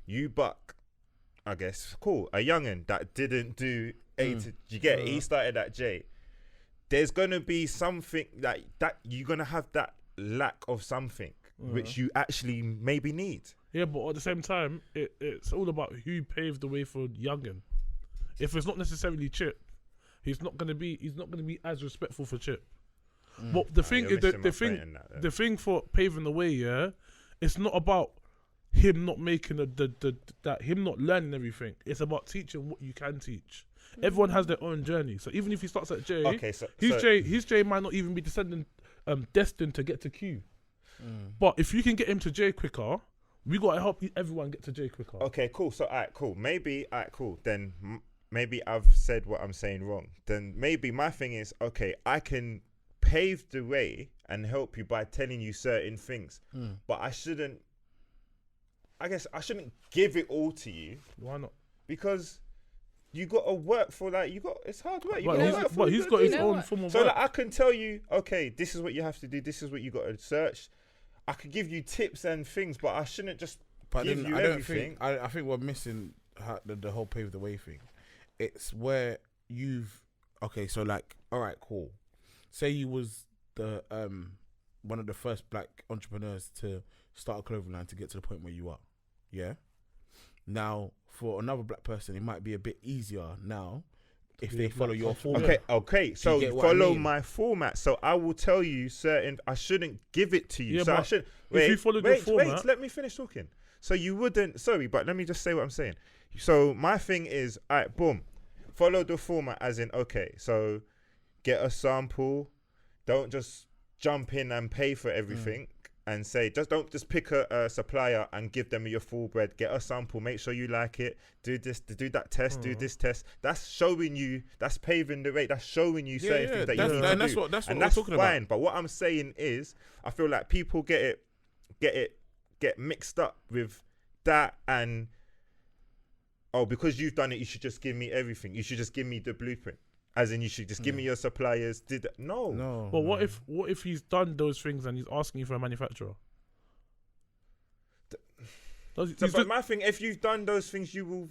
You Buck, I guess, cool. A youngin that didn't do A to, you get it? He started at J. There's gonna be something that you're gonna have that lack of something which you actually maybe need. Yeah, but at the same time, it's all about who paved the way for youngin. If it's not necessarily Chip, he's not gonna be as respectful for Chip. But the thing is, the thing for paving the way, yeah, it's not about him not making him not learning everything. It's about teaching what you can teach. Everyone has their own journey. So even if he starts at J, his J might not even be descending destined to get to Q. But if you can get him to J quicker, we gotta help everyone get to J quicker. Okay, cool. So alright, cool. Maybe cool. Then maybe I've said what I'm saying wrong. Then maybe my thing is, okay, I can pave the way and help you by telling you certain things, but I shouldn't give it all to you. Why not? Because you got to work for that. It's hard work. But he's got his own form of so work. like, I can tell you, okay, this is what you have to do. This is what you got to search. I could give you tips and things, but I shouldn't just give you everything. I think we're missing the whole pave the way thing. It's where so like, all right, cool. say you was the one of the first black entrepreneurs to start a clothing line to get to the point where you are. Yeah. Now, for another black person, it might be a bit easier now if they follow your format. Okay. So follow my format. So I will tell you I shouldn't give it to you. Yeah, so I but should. if you followed your format, wait, let me finish talking. So you wouldn't. Sorry, but let me just say what I'm saying. So my thing is, alright, boom, follow the format as in, okay, so get a sample. Don't just jump in and pay for everything. And say, don't just pick a supplier and give them your full bread. Get a sample, make sure you like it. Do this, do that test, do this test. That's showing you. That's paving the way. That's showing you certain things that you need to do. That's what and we're talking fine. about. But what I'm saying is, I feel like people get mixed up with that and because you've done it, you should just give me everything. You should just give me the blueprint. As in, you should just give me your suppliers. No. But what if he's done those things and he's asking you for a manufacturer? But my thing, if you've done those things, you will.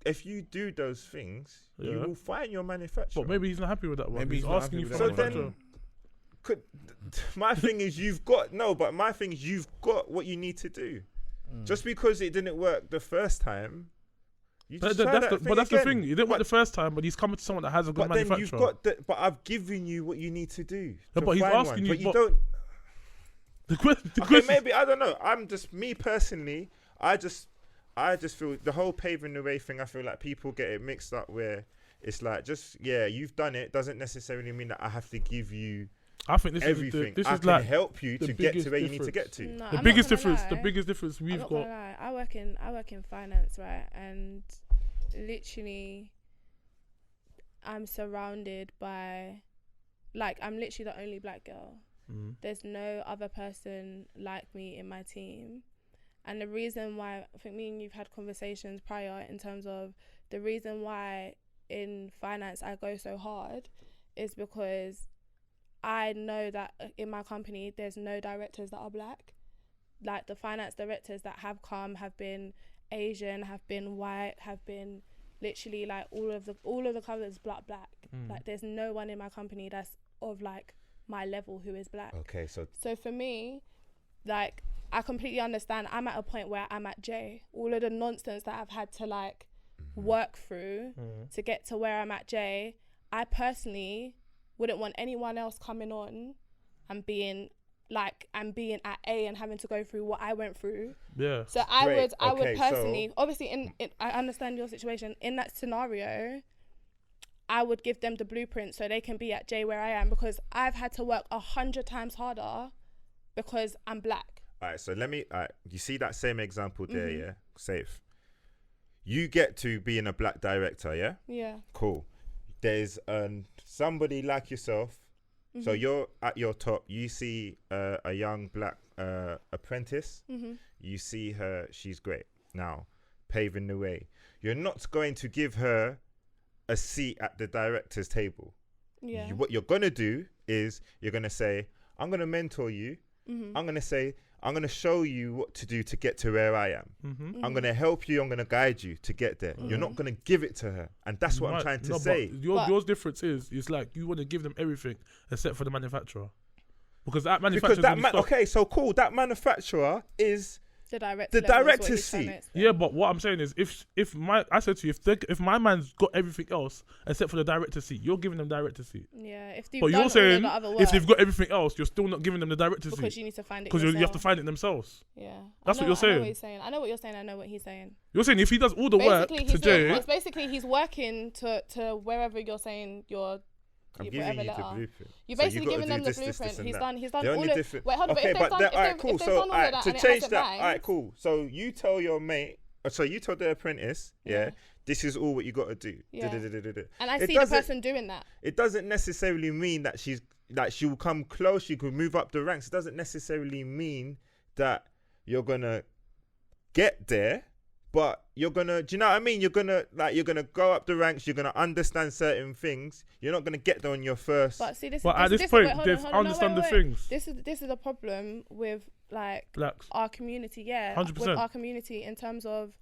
If you do those things, you will find your manufacturer. But maybe he's not happy with that one. Maybe he's he's not asking happy you for with a that manufacturer. My thing is you've got what you need to do. Just because it didn't work the first time. That's the thing. You didn't work the first time, but he's coming to someone that has a good manufacturer. But I've given you what you need to do. No, but he's asking you. But you don't. Okay, maybe I don't know. I'm just me personally. I just feel the whole paving the way thing. I feel like people get it mixed up where it's like you've done it doesn't necessarily mean that I have to give you. I think this everything. This I is can like help you to get to where you need to get to. No, the biggest difference we've got. I work in finance, right? And literally, I'm surrounded by, I'm literally the only black girl. There's no other person like me in my team. And the reason why, I think me and you've had conversations prior in terms of the reason why in finance I go so hard is because I know that in my company there's no directors that are black. Like the finance directors that have come have been Asian, have been white, have been literally like all of the colours black. Like there's no one in my company that's of like my level who is black. Okay, so for me, like I completely understand. I'm at a point where I'm at J. All of the nonsense that I've had to like work through to get to where I'm at J, I personally wouldn't want anyone else coming on and being at A and having to go through what I went through. Yeah. So I would personally, obviously I understand your situation. In that scenario, I would give them the blueprint so they can be at J where I am, because I've had to work 100 times harder because I'm black. All right, so you see that same example there, yeah? Safe. You get to being a black director, yeah? Yeah. Cool. There's somebody like yourself, so you're at your top, you see a young black apprentice, you see her, she's great. Now, paving the way. You're not going to give her a seat at the director's table. Yeah. What you're going to do is you're going to say, I'm going to mentor you. I'm going to show you what to do to get to where I am. I'm going to help you. I'm going to guide you to get there. You're not going to give it to her. And that's what I'm trying to say. Yours difference is like you want to give them everything except for the manufacturer. Because that manufacturer... okay, so cool. That manufacturer is... The director's seat. Yeah, but what I'm saying is, if my man's got everything else except for the director's seat, you're giving them director's seat. Yeah, but you're saying if they've got everything else, you're still not giving them the director's seat because you need to find it because you have to find it themselves. Yeah, that's what you're saying. I know what you're saying. I know what he's saying. You're saying if he does all the work to Jay, it's basically he's working to wherever you're saying you're. I'm giving you the blueprint. You're basically giving them the blueprint. He's done all of it. Wait, hold on. Okay, but alright, cool. So to change that, alright, cool. So you tell your mate, you tell the apprentice, this is all what you got to do. Yeah. And I see the person doing that. It doesn't necessarily mean that she'll come close. She could move up the ranks. It doesn't necessarily mean that you're gonna get there. But you're gonna, do you know what I mean? You're gonna go up the ranks. You're gonna understand certain things. You're not gonna get there on your first. But see, at this point, they've understand the things. This is a problem with like blacks. Our community, 100%. With our community in terms of,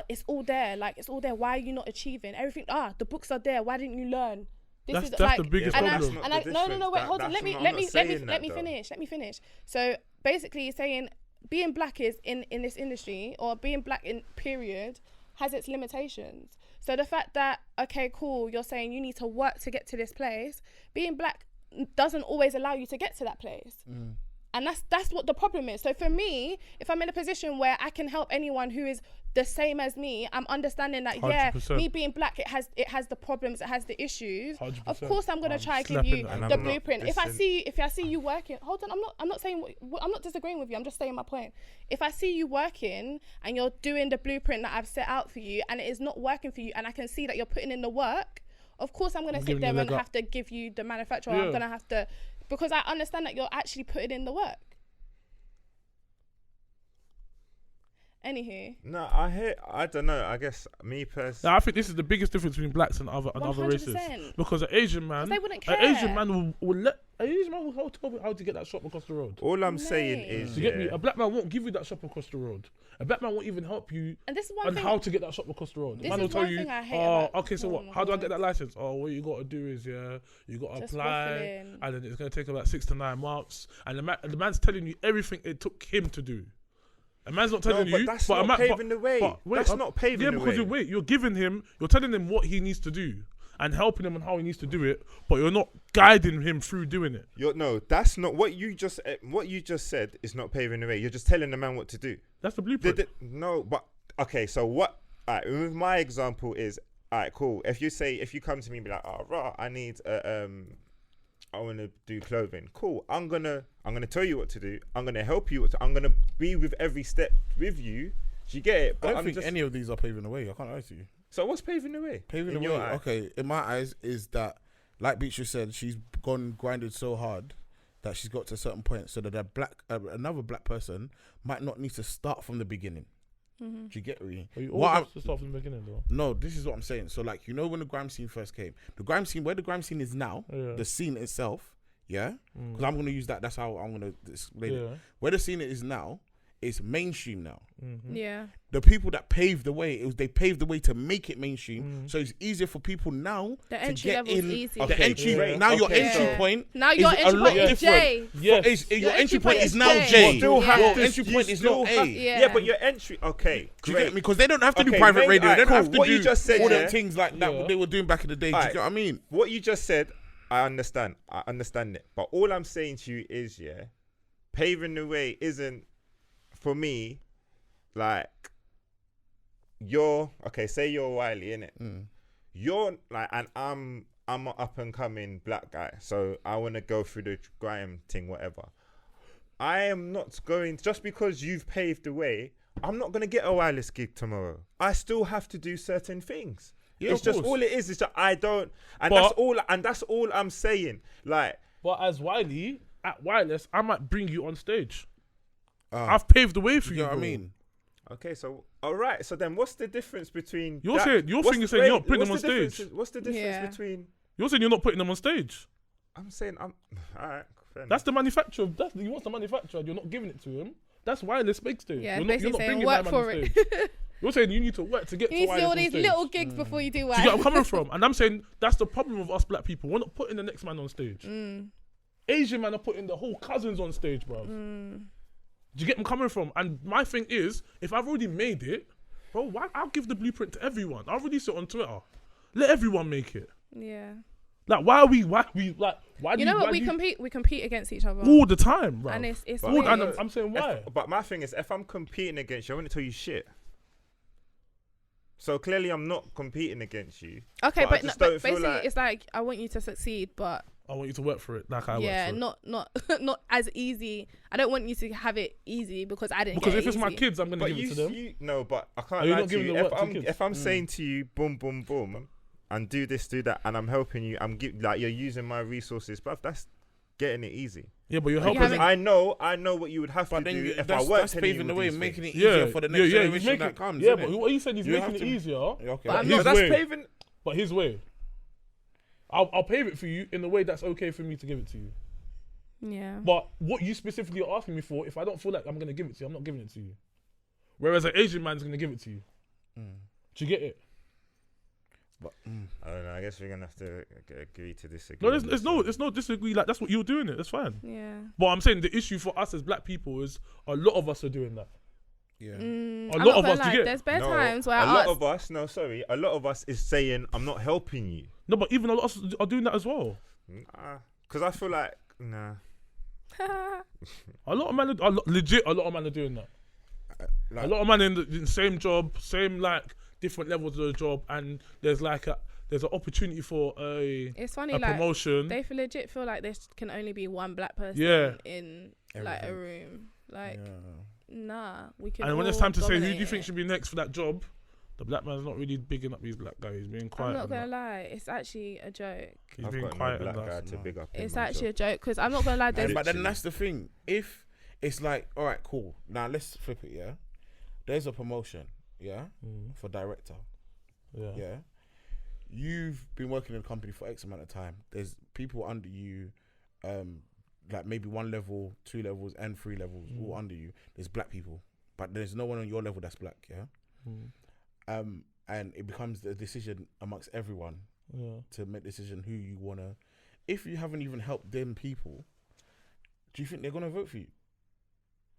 it's all there. Like it's all there. Why are you not achieving everything? The books are there. Why didn't you learn? That's the biggest problem. No, wait, hold on. Let me finish. So basically, you're saying being black is in this industry, or being black in period, has its limitations. So the fact that, okay, cool, you're saying you need to work to get to this place, being black doesn't always allow you to get to that place. And that's what the problem is. So for me, if I'm in a position where I can help anyone who is the same as me, I'm understanding that 100%. me being black, it has the problems, it has the issues. 100%. Of course, I'm gonna try and give you that. the blueprint. If I see you working, hold on, I'm not saying I'm not disagreeing with you. I'm just saying my point. If I see you working and you're doing the blueprint that I've set out for you, and it is not working for you, and I can see that you're putting in the work, of course I'm gonna sit there and have to give you the manufacturer. I'm gonna have to, because I understand that you're actually putting in the work. Anywho. No, I don't know. I guess me personally. Now, I think this is the biggest difference between blacks and other races. Because an Asian man, they wouldn't care. An Asian man will tell me how to get that shop across the road. All I'm saying is, you get me? A black man won't give you that shop across the road. A black man won't even help you on how to get that shop across the road. The man will tell you, okay, so what? How do I get that license? Oh, what you got to do is, you got to apply, and then it's going to take about 6 to 9 months. And the man's telling you everything it took him to do. A man's not telling you, that's not paving the way. That's not paving the way. Yeah, because you're telling him what he needs to do and helping him on how he needs to do it, but you're not guiding him through doing it. That's not what you just said. Is not paving the way. You're just telling the man what to do. That's the blueprint. No, but okay. So what? Alright, with my example is, alright, cool. If you come to me and be like, I need I want to do clothing. Cool. I'm gonna tell you what to do. I'm gonna help you. I'm gonna be with every step with you. Do you get it? But I don't think any of these are paving the way. I can't lie to you. So what's paving the way? Paving the way. Okay, in my eyes, is that, like Beatz just said, she's grinded so hard that she's got to a certain point, so that another black person might not need to start from the beginning. Mm-hmm. Do you get me? You always have to start from the beginning, though. No, this is what I'm saying. So, like, when the grime scene first came, where the grime scene is now, the scene itself, because I'm going to use that. That's how I'm going to explain it. Where the scene is now is mainstream now. Mm-hmm. Yeah. The people that paved the way, they paved the way to make it mainstream. So it's easier for people now to get in. Easy. The entry now, your entry point. Now your entry point is J. Yes. Your entry point is now J. Your entry point is not A. Yeah, but your entry. Okay. Do you get me? Because they don't have to do private radio. They don't have to what do you just said, all them things like that they were doing back in the day. Do you get what I mean? What you just said, I understand. I understand it. But all I'm saying to you is, paving the way isn't, for me, like, say you're Wiley, innit? You're like, and I'm an up and coming black guy, so I want to go through the grime thing, whatever. I am not going, just because you've paved the way, I'm not going to get a wireless gig tomorrow. I still have to do certain things. Yeah, it's just all it is. It's just I don't, and that's all I'm saying. Like, but as Wiley at Wireless, I might bring you on stage. I've paved the way for you. You know what I mean? Okay, so all right. So then, what's the difference between your thing? You're saying you're not putting them on stage. What's the difference between? You're saying you're not putting them on stage. I'm saying all right. That's the manufacturer. He wants the manufacturer. You're not giving it to him. That's Wireless big stage. Yeah, you're basically not saying work for it. You're saying you need to work to get to Wireless. You need to see all these little gigs before you do Wireless. Do you get where I'm coming from? And I'm saying that's the problem with us black people. We're not putting the next man on stage. Asian man are putting the whole cousins on stage, bro. Do you get where I'm coming from? And my thing is, if I've already made it, bro, I'll give the blueprint to everyone. I'll release it on Twitter. Let everyone make it. Yeah. Like, why do we compete against each other all the time, bro. And it's and I'm saying why. But my thing is, if I'm competing against you, I want to tell you shit. So clearly, I'm not competing against you. Okay, but basically, it's like I want you to succeed, but I want you to work for it, like I work for it. Not as easy. I don't want you to have it easy because I didn't. Because get if it's easy. my kids, I'm gonna give it to them. No, but I can't lie to you. If I'm saying to you, boom, boom, boom, and do this, do that, and I'm helping you, you're using my resources, but that's getting it easy. Yeah, but you're helping. I know what you would have to do if I worked paving the way, making it easier for the next generation that comes. Yeah, but what he said, he's making it easier. Okay, but that's paving. But his way. I'll pave it for you in the way that's okay for me to give it to you. Yeah. But what you specifically are asking me for, if I don't feel like I'm going to give it to you, I'm not giving it to you. Whereas an Asian man's going to give it to you. Do you get it? But I don't know. I guess we're gonna have to agree to disagree. No, it's no disagree. Like that's what you're doing. It's fine. Yeah. But I'm saying the issue for us as black people is a lot of us are doing that. yeah, A lot of us. Do you get? There's bare No, times where a I lot ask. of us. No, sorry. A lot of us is saying I'm not helping you. No, but even a lot of us are doing that as well. Because I feel like nah. A lot of men, legit. A lot of men are doing that. like, A lot of men in the same job, same like different levels of the job, and there's like there's an opportunity for It's funny, a like promotion. they legit feel like there can only be one black person in like a Everything. room. Like, yeah. nah, we can. And when it's all time to say who do dominate you think it. should be next for that job, the black man's not really bigging up his black guy. He's being quiet. I'm not on gonna that. lie, it's actually a joke. He's I've being got no quiet black on guy that. to big up. in It's my actually job. a joke because I'm not gonna lie. There's But then Literally. that's the thing. If it's like, all right, cool. Now let's flip it. Yeah, there's a promotion. Yeah, for director. Yeah. Yeah, you've been working in a company for X amount of time. There's people under you, like maybe 1 level, 2 levels, and 3 levels, all under you. There's black people, but there's no one on your level that's black. Yeah, and it becomes the decision amongst everyone to make decision who you wanna. If you haven't even helped them people, do you think they're gonna vote for you?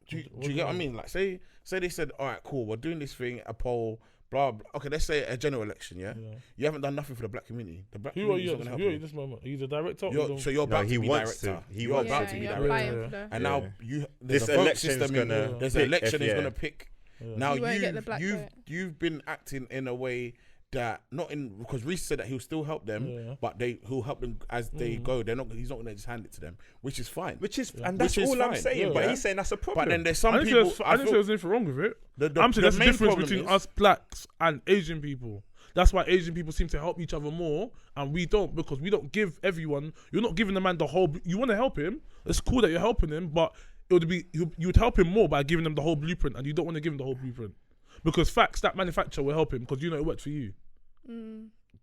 Do you get what I mean? Like, say they said, all right, cool, we're doing this thing, a poll, blah, blah. Okay, let's say a general election, yeah? You haven't done nothing for the black community. The black Who are community you? is not gonna help Who are you. you this moment? He's a director. So you're about he to be wants director. to. He You're wants about to. to be you're director. applying for the. And now there's This a vote election's system. gonna There's an pick election if, is yeah. gonna pick. Yeah. Now You won't get the black vote. you've been acting in a way that not in because Reece said that he'll still help them, but he'll help them as they go. He's not gonna just hand it to them, which is fine. And that's Which is all I'm fine. saying. Yeah. But he's saying that's a problem. But then there's some I people. didn't say there's anything wrong with it. I'm saying the there's a main difference problem between is- us blacks and Asian people. That's why Asian people seem to help each other more, and we don't, because we don't give everyone. You're not giving the man the whole. You want to help him. It's cool that you're helping him, but it would be you would help him more by giving them the whole blueprint, and you don't want to give him the whole blueprint because facts that manufacturer will help him because you know it works for you.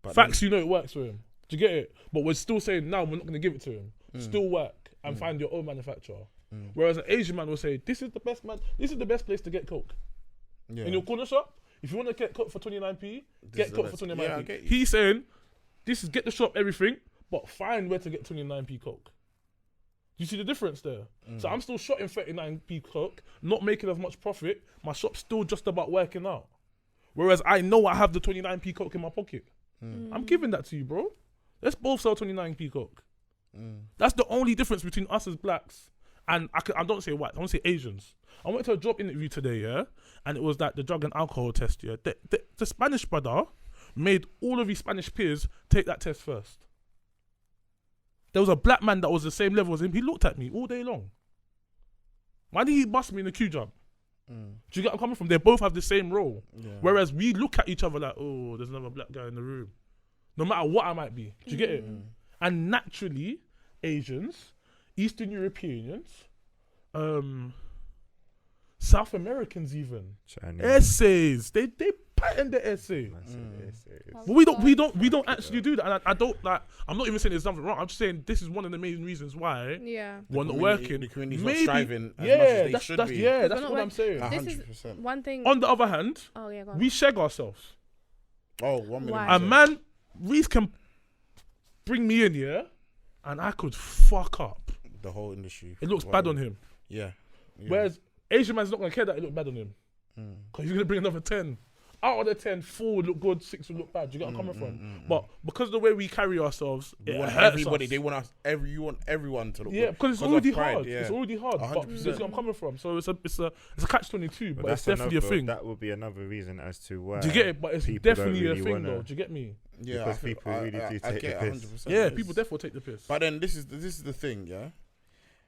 But Facts, you know it works for him. Do you get it? But we're still saying now we're not going to give it to him. Still work and find your own manufacturer. Whereas an Asian man will say, "This is the best man. This is the best place to get coke in your corner shop. If you want to get coke for 29p, get is coke the for best. 29p." Yeah, I get you. He's saying, "This is get the shop everything, but find where to get 29p coke." You see the difference there? So I'm still shotting 39p coke, not making as much profit. My shop's still just about working out. Whereas I know I have the 29p coke in my pocket. I'm giving that to you, bro. Let's both sell 29p coke. That's the only difference between us as blacks and I don't say white, I want to say Asians. I went to a job interview today, yeah, and it was like the drug and alcohol test, yeah. The Spanish brother made all of his Spanish peers take that test first. There was a black man that was the same level as him. He looked at me all day long. Why did he bust me in the queue jump? Do you get where I'm coming from? They both have the same role. Whereas we look at each other like, oh, there's another black guy in the room. No matter what I might be. Do you get it? And naturally, Asians, Eastern Europeans, South Americans even, Chinese. essays. They pattern the essay. But we don't actually do that. And I don't like. I'm not even saying there's something wrong. I'm just saying this is one of the main reasons why Yeah. we're not working. The community's Maybe, not striving as much as they should be. Yeah, that's not what I'm work- saying. This is 100%. one thing. On the other hand, Oh yeah, go on. we shag ourselves. Oh, 1 million. Why? A man, Reece can bring me in here, and I could fuck up. The whole industry. It looks bad on him. Yeah. Whereas Asian man's not gonna care that it looked bad on him, because he's gonna bring another 10. Out of the 10, 4 would look good, 6 would look bad. Do you get where I'm coming from? But because of the way we carry ourselves, You it want hurts everybody. us. They want us. You want everyone to look. Yeah, good. because it's of already pride, hard. yeah. It's already hard. But 100%. that's where I'm coming from. So it's a catch-22, but it's that's definitely a thing. That would be another reason as to why. Do you get it? But it's people definitely don't a really thing, wanna- though. Do you get me? Yeah, Because I feel- people really do I take get the it piss. 100%. Yeah, Yes. people definitely take the piss. But then this is the thing, yeah.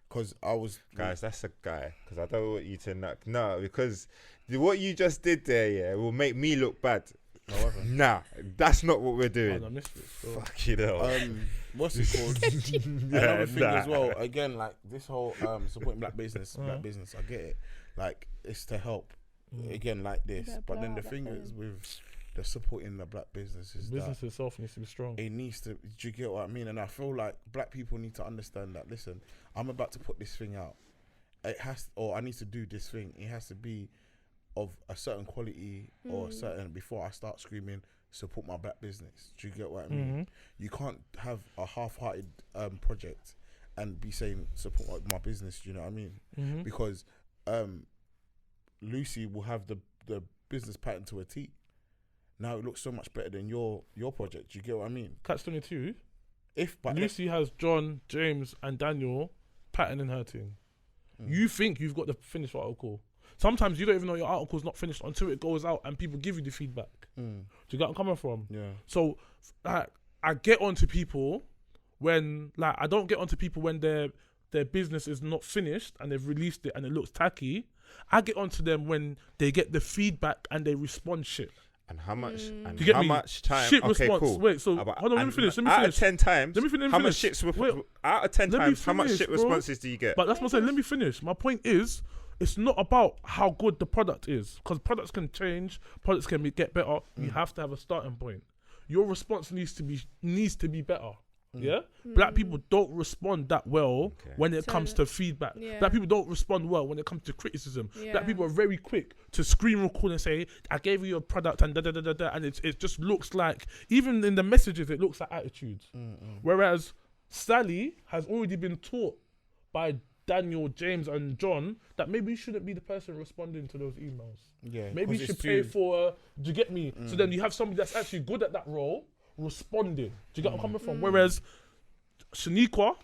Because I was Guys, that's a guy. Because I don't want you to knock. No, because what you just did there, yeah, will make me look bad. However. Nah, that's not what we're Man, doing. I missed it. So. Fuck you know. What's it called? Another thing as well. Again, like this whole supporting black business. Black business. I get it. Like it's to help. Again, like this. better But then blow the out thing that is with the supporting the black business is Business that itself needs to be strong. it needs to. Do you get what I mean? And I feel like black people need to understand that. Listen, I'm about to put this thing out. It has, or I need to do this thing. It has to be of a certain quality or a certain before I start screaming support my black business. Do you get what I mean? You can't have a half-hearted project and be saying support my business. Do you know what I mean? Because Lucy will have the business pattern to a T. Now it looks so much better than your project. Do you get what I mean? Catch 22. But Lucy has John, James, and Daniel pattern in her thing. You think you've got the finished article. Sometimes you don't even know your article's not finished until it goes out and people give you the feedback. Do you get where I'm coming from? Yeah. So I get onto people when, like, I don't get onto people when their business is not finished and they've released it and it looks tacky. I get onto them when they get the feedback and they respond shit. And how much? And Do you get how me? much time? Shit okay, response. cool. Wait, so hold on, let me finish. Out of 10 times, Let me finish. how much shit? Out of 10 times, how much shit responses do you get? But that's what I'm saying. Let me finish. My point is, it's not about how good the product is, because products can change, products can get better. You have to have a starting point. Your response needs to be better. Yeah, black people don't respond that well when it comes to feedback. Black people don't respond well when it comes to criticism. Black people are very quick to screen record and say, "I gave you a product," and and it just looks like, even in the messages, it looks like attitudes. Whereas Sally has already been taught by Daniel, James, and John that maybe you shouldn't be the person responding to those emails. Yeah, maybe you should pay for. Do you get me? So then you have somebody that's actually good at that role responding. Do you get where I'm coming from? Whereas Shaniqua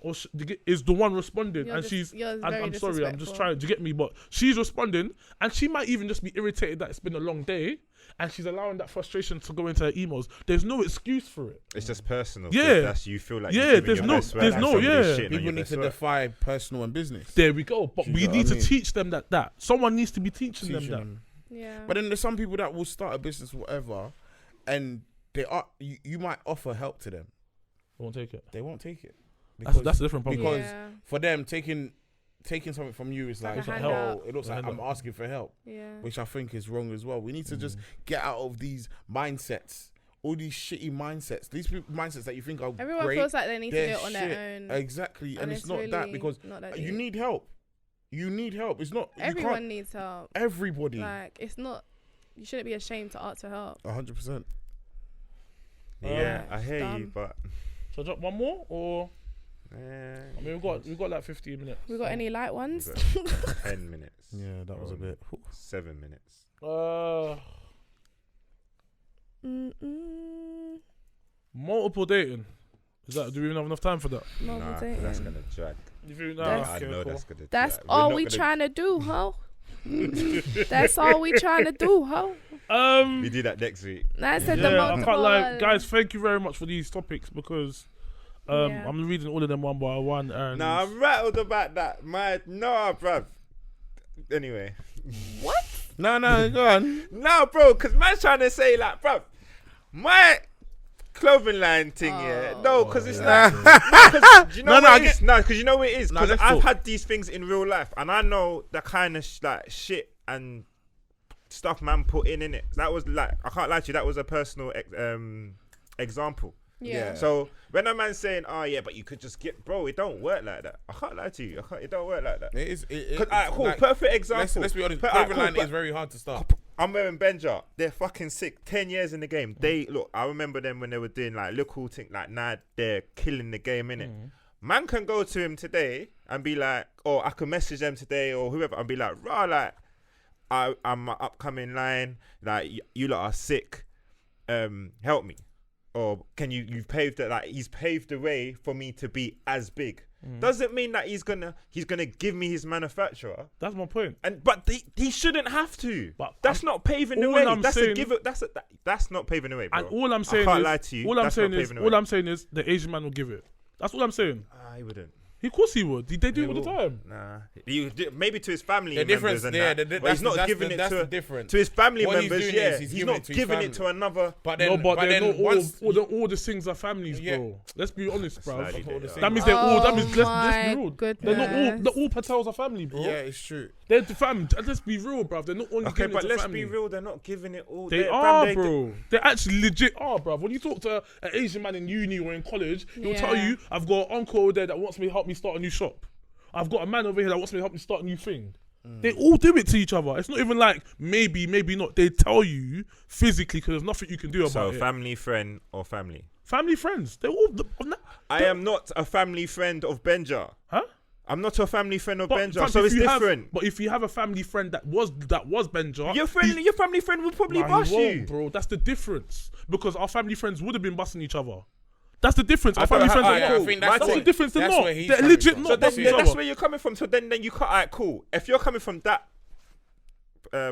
is the one responding, and I'm sorry, I'm just trying. Do you get me? But she's responding, and she might even just be irritated that it's been a long day, and she's allowing that frustration to go into her emails. There's no excuse for it. It's just personal. Yeah, that's, you feel like there's no. People need to define personal and business. There we go. But we need to teach them that. Someone needs to be teaching them that. Yeah. But then there's some people that will start a business, whatever, and you might offer help to them. They won't take it. They won't take it. That's a different problem. Because for them, taking something from you is like help. It looks like I'm asking for help, which I think is wrong as well. We need to just get out of these mindsets, all these shitty mindsets. These mindsets that you think are everyone great, feels like they need to do it on their own. Exactly, and it's not really that, because you need help. You need help. It's not everyone needs help. Everybody. Like, it's not. You shouldn't be ashamed to ask for help. 100%. Yeah, I hear you, but shall I drop one more or? I mean, we've got like 15 minutes. We got any light ones? 10 minutes. Yeah, that was a bit. 7 minutes. Multiple dating. Do we even have enough time for that? Nah, that's gonna drag. I know that's gonna drag. That's all we trying to do, ho. That's all we trying to do, ho. We do that next week. I said the multiple. I can't lie, guys. Thank you very much for these topics, because I'm reading all of them one by one. And I'm rattled about that. Bruv. Anyway. What? No, go on. No, bro, because man's trying to say, like, bruv, my clothing line thing, because it's like, do you know what it is? No, because you know what it is. Because I've had these things in real life, and I know the kind of like shit and stuff man put in it. That was like, I can't lie to you, that was a personal example. Yeah. So when a man's saying, "Oh yeah, but you could just get," bro, it don't work like that. I can't lie to you. It don't work like that. It is. Cool. Like, perfect example. Let's be honest. Clothing line is very hard to start. I'm wearing Benja. They're fucking sick. 10 years in the game. I remember them when they were doing like little things. Like now they're killing the game, innit? Man can go to him today and be like, or I can message them today or whoever and be like, rah, like, I'm my upcoming line. Like you lot are sick. Help me. Or can you've paved it, like he's paved the way for me to be as big. Doesn't mean that he's gonna give me his manufacturer. That's my point. But he shouldn't have to. But that's not paving the way. That's not paving the way, bro. And all I'm saying is the Asian man will give it. That's all I'm saying. He wouldn't. Of course he would. They do it all the time. Nah. Maybe to his family the members difference, and that. But he's not giving it to his family members. Yeah, he's not giving it to another. But then all the things are families, bro. Let's be honest, bro. That means they're all. That means let's be real. They're not all Patels are family, bro. Yeah, it's true. They're the fam. Let's be real, bro. They're not only giving it to family. Okay, but let's be real. They're not giving it all. They are, bro. They actually legit are, bro. When you talk to an Asian man in uni or in college, he'll tell you, "I've got an uncle over there that wants me to help me start a new shop. I've got a man over here that wants me to help me start a new thing." They all do it to each other. It's not even like maybe not. They tell you physically because there's nothing you can do about it. So family, friend, or family? Family, friends. They're all. I am not a family friend of Benja. Huh? I'm not a family friend of Benja, fam, so it's different. But if you have a family friend that was Benja, your family friend will probably bust you, bro. That's the difference. Because our family friends would have been busting each other. That's the difference. Our family friends are cool. That's the difference. They're not. They're legit not. So that's where you're coming from. So then you can't. Alright, cool. If you're coming from that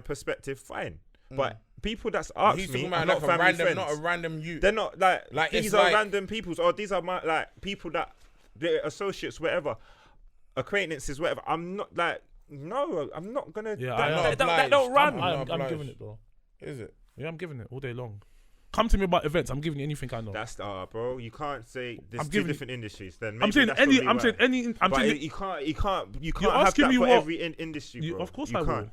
perspective, fine. But people that's asked me, are not family friends. Not a random you. They're not like these are random peoples, or these are my like people that they're associates, whatever, acquaintances, whatever. I'm not like no. I'm not gonna. Yeah, that don't run. I'm giving it though. Is it? Yeah, I'm giving it all day long. Come to me about events. I'm giving you anything I know. That's bro. You can't say there's two different industries. Then maybe I'm saying any. I'm saying any. You can't have that for every industry, bro. Of course I will.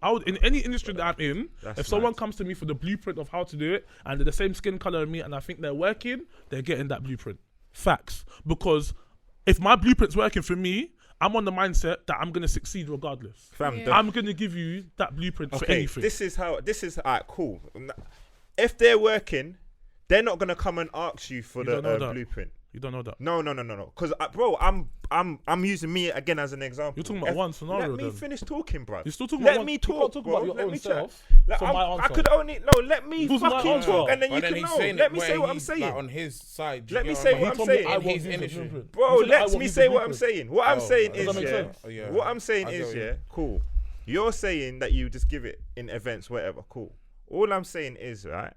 I would, in any industry that I'm in, if someone comes to me for the blueprint of how to do it, and they're the same skin color as me, and I think they're working, they're getting that blueprint. Facts. Because if my blueprint's working for me, I'm on the mindset that I'm gonna succeed regardless. I'm gonna give you that blueprint for anything. This is alright, cool. If they're working, they're not gonna come and ask you for the blueprint. You don't know that. No. Because, bro, I'm using me again as an example. You're talking about one scenario. Let me finish talking, bro. You're still talking about Let me talk, talk bro. about your own self. I could only let me fucking talk, and then you can know. Let me say what I'm saying. On his side. Let me say what I'm saying. Bro, let me say what I'm saying. What I'm saying is, what I'm saying is, cool. You're saying that you just give it in events, whatever, cool. All I'm saying is, right,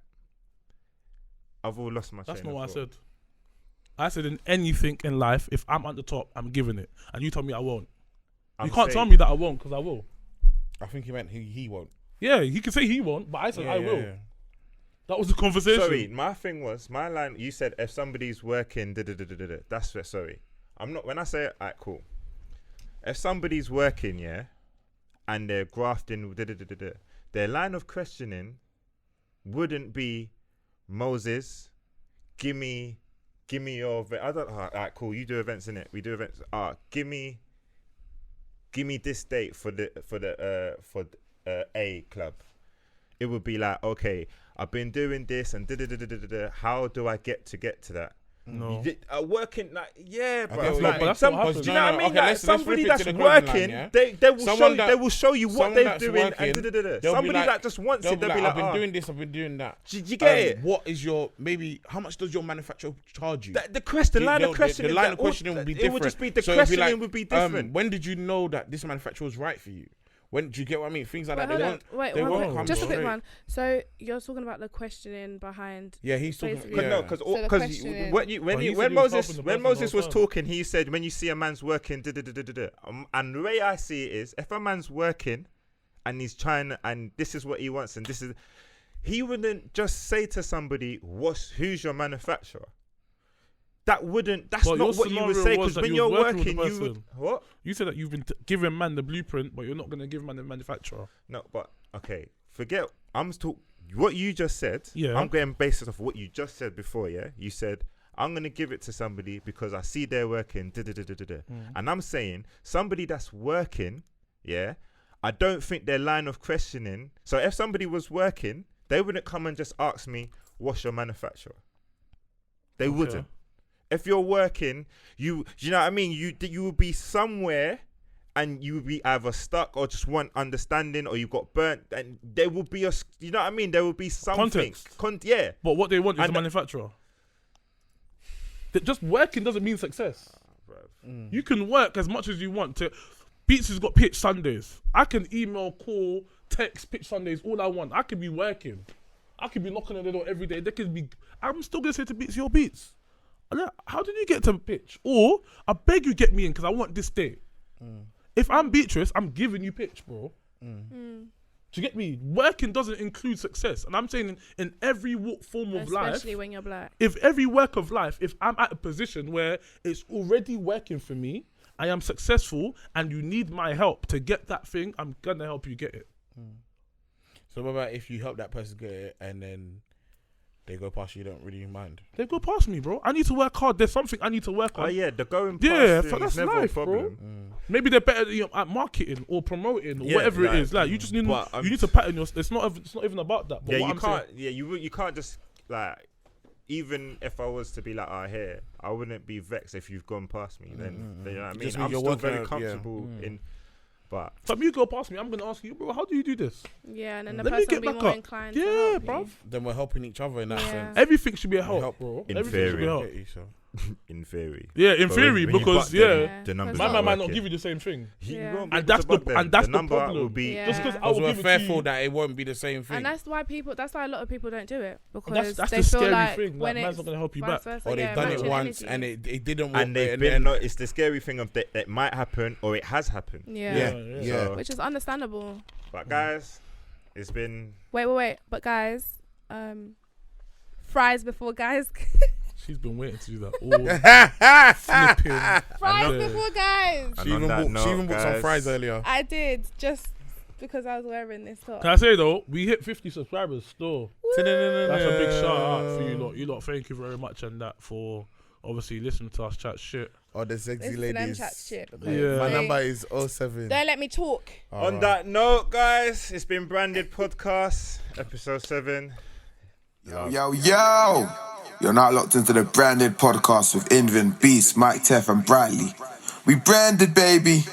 I've all lost my train of thought. That's not what I said. I said in anything in life, if I'm at the top, I'm giving it. And you told me I won't. You can't tell me that I won't, because I will. I think he meant he won't. Yeah, he can say he won't, but I said I will. Yeah. That was the conversation. Sorry, my thing was, my line, you said if somebody's working, that's it, sorry. I'm not, when I say, alright, cool. If somebody's working, yeah, and they're grafting, their line of questioning wouldn't be, Moses, give me your event. I don't. Alright, cool. You do events, innit? We do events. Give me this date for the A club. It would be like, okay, I've been doing this and how do I get to that? No. Working like bro. Okay, like, but do you know what I mean? Like somebody that's working, they will show you what they're doing. Somebody that just wants it, they'll be like, I've been doing this, I've been doing that. Do you get it? What is your how much does your manufacturer charge you? The line of questioning would be different. It would just be the questioning would be different. When did you know that this manufacturer was right for you? When do you get what I mean? Things like that. They won't come just a straight. bit, man. So you're talking about the questioning behind. Yeah, he's talking. Because when Moses was talking, he said when you see a man's working, and the way I see it is, if a man's working, and he's trying, and this is what he wants, and this is, he wouldn't just say to somebody, "Who's your manufacturer?" That's not what you would say, because when you're working, you would, what? You said that you've been giving man the blueprint, but you're not going to give man the manufacturer. No, but okay, forget. What you just said. Yeah. I'm going based off what you just said before. Yeah, you said I'm going to give it to somebody because I see they're working. And I'm saying somebody that's working. Yeah, I don't think their line of questioning. So if somebody was working, they wouldn't come and just ask me, "What's your manufacturer?" They wouldn't. If you're working, you know what I mean? You would be somewhere and you would be either stuck or just want understanding, or you got burnt, and there will be you know what I mean? There will be something. Context. But what they want is a manufacturer. Just working doesn't mean success. You can work as much as you want. Beatz has got pitch Sundays. I can email, call, text, pitch Sundays, all I want. I could be working. I could be knocking on the door every day. I'm still going to say to Beatz, your Beatz. How did you get to pitch? Or I beg you get me in because I want this day. If I'm Beatrice, I'm giving you pitch, bro. Do you get me? Working doesn't include success, and I'm saying in every form of life, especially when you're black. If every work of life, if I'm at a position where it's already working for me, I am successful, and you need my help to get that thing, I'm gonna help you get it. So what about if you help that person get it, and then They go past you, don't really mind. They go past me, bro. I need to work hard. There's something I need to work on. Oh yeah, the going past Yeah, thing that's is never life, a problem. bro. Maybe they're better at marketing or promoting or whatever it is. Like you just need you need to pattern your. It's not even about that. But Yeah, what you I'm can't. saying, Yeah, you can't just like. Even if I was to be like, here, I wouldn't be vexed if you've gone past me. Then you know what I mean. Just I'm you're still working very out, comfortable in. But if you go past me, I'm gonna ask you, bro, how do you do this? Yeah, and then the Let me person get will be back more up. inclined to Yeah, help bro. you. Then we're helping each other in that sense. Everything should be a help, bro. In Everything should be a help. in theory. Yeah, in But theory, when you because butt them, Yeah. the numbers my aren't man might not working. give you the same thing. Yeah. You won't be And able that's to the butt them. and that's the number problem. will be Yeah. Just because Because I'll we're give it to fearful you. that it won't be the same thing. And that's why a lot of people don't do it, because That's they the feel scary like thing. when Like, man's it's not gonna help you vice back. versa, Or they've done it matching once energy. and it didn't work. and they've been. It's the scary thing of that might happen or it has happened. Yeah. Yeah. Which is understandable. But guys, it's been. Wait. But guys, fries before guys. She's been waiting to do that all flipping. Fries know. before guys. And She on even that bought, she note, even bought some guys, fries earlier. I did, just because I was wearing this top. Can I say though, we hit 50 subscribers still. That's a big shout out for you lot. You lot, thank you very much and that for obviously listening to us chat shit. Oh, the sexy Listen to them ladies. chat shit, because Yeah. My they- number is 07. Don't let me talk. On that note, guys, it's been Branded Podcast, episode 7. Yo. You're not locked into the Branded Podcast with Invin, Beatz, Mike Teff, and Bradley. We branded, baby.